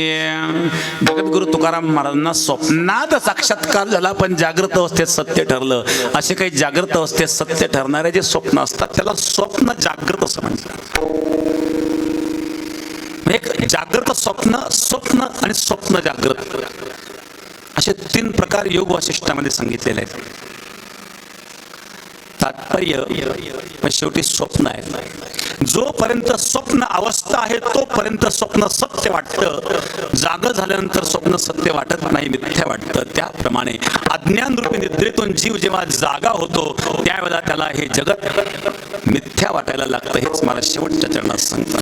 जगद्गुरु तुकाराम महाराजांना स्वप्नात साक्षात्कार झाला पण जागृत अवस्थेत सत्य ठरलं. असे काही जागृत अवस्थेत सत्य ठरणारे जे स्वप्न असतात त्याला स्वप्न जागृत असं म्हणतात. एक जागृत स्वप्न, स्वप्न आणि स्वप्न जागृत असे 3 प्रकार योग वासिष्ठामध्ये सांगितलेले आहेत. तात्पर्य शेवटी स्वप्न आहे. जोपर्यंत स्वप्न अवस्था आहे तोपर्यंत स्वप्न सत्य वाटतं. जाग झाल्यानंतर स्वप्न सत्य वाटत नाही, मिथ्या वाटतं. त्याप्रमाणे अज्ञान रूपी निद्रेतून जीव जेव्हा जागा होतो त्यावेळेला त्याला हे जगत मिथ्या वाटायला लागतं. हेच मला शेवटच्या चरणात सांगतात.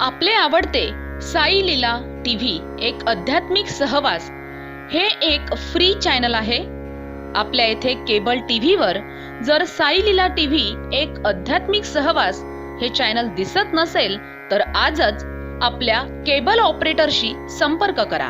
आपले आवडते साई लीला टीव्ही एक आध्यात्मिक सहवास हे एक फ्री चॅनल आहे. आपल्या येथे केबल टीव्हीवर जर साई लीला टीव्ही एक आध्यात्मिक सहवास हे चॅनल दिसत नसेल तर आजच आपल्या केबल ऑपरेटरशी संपर्क करा.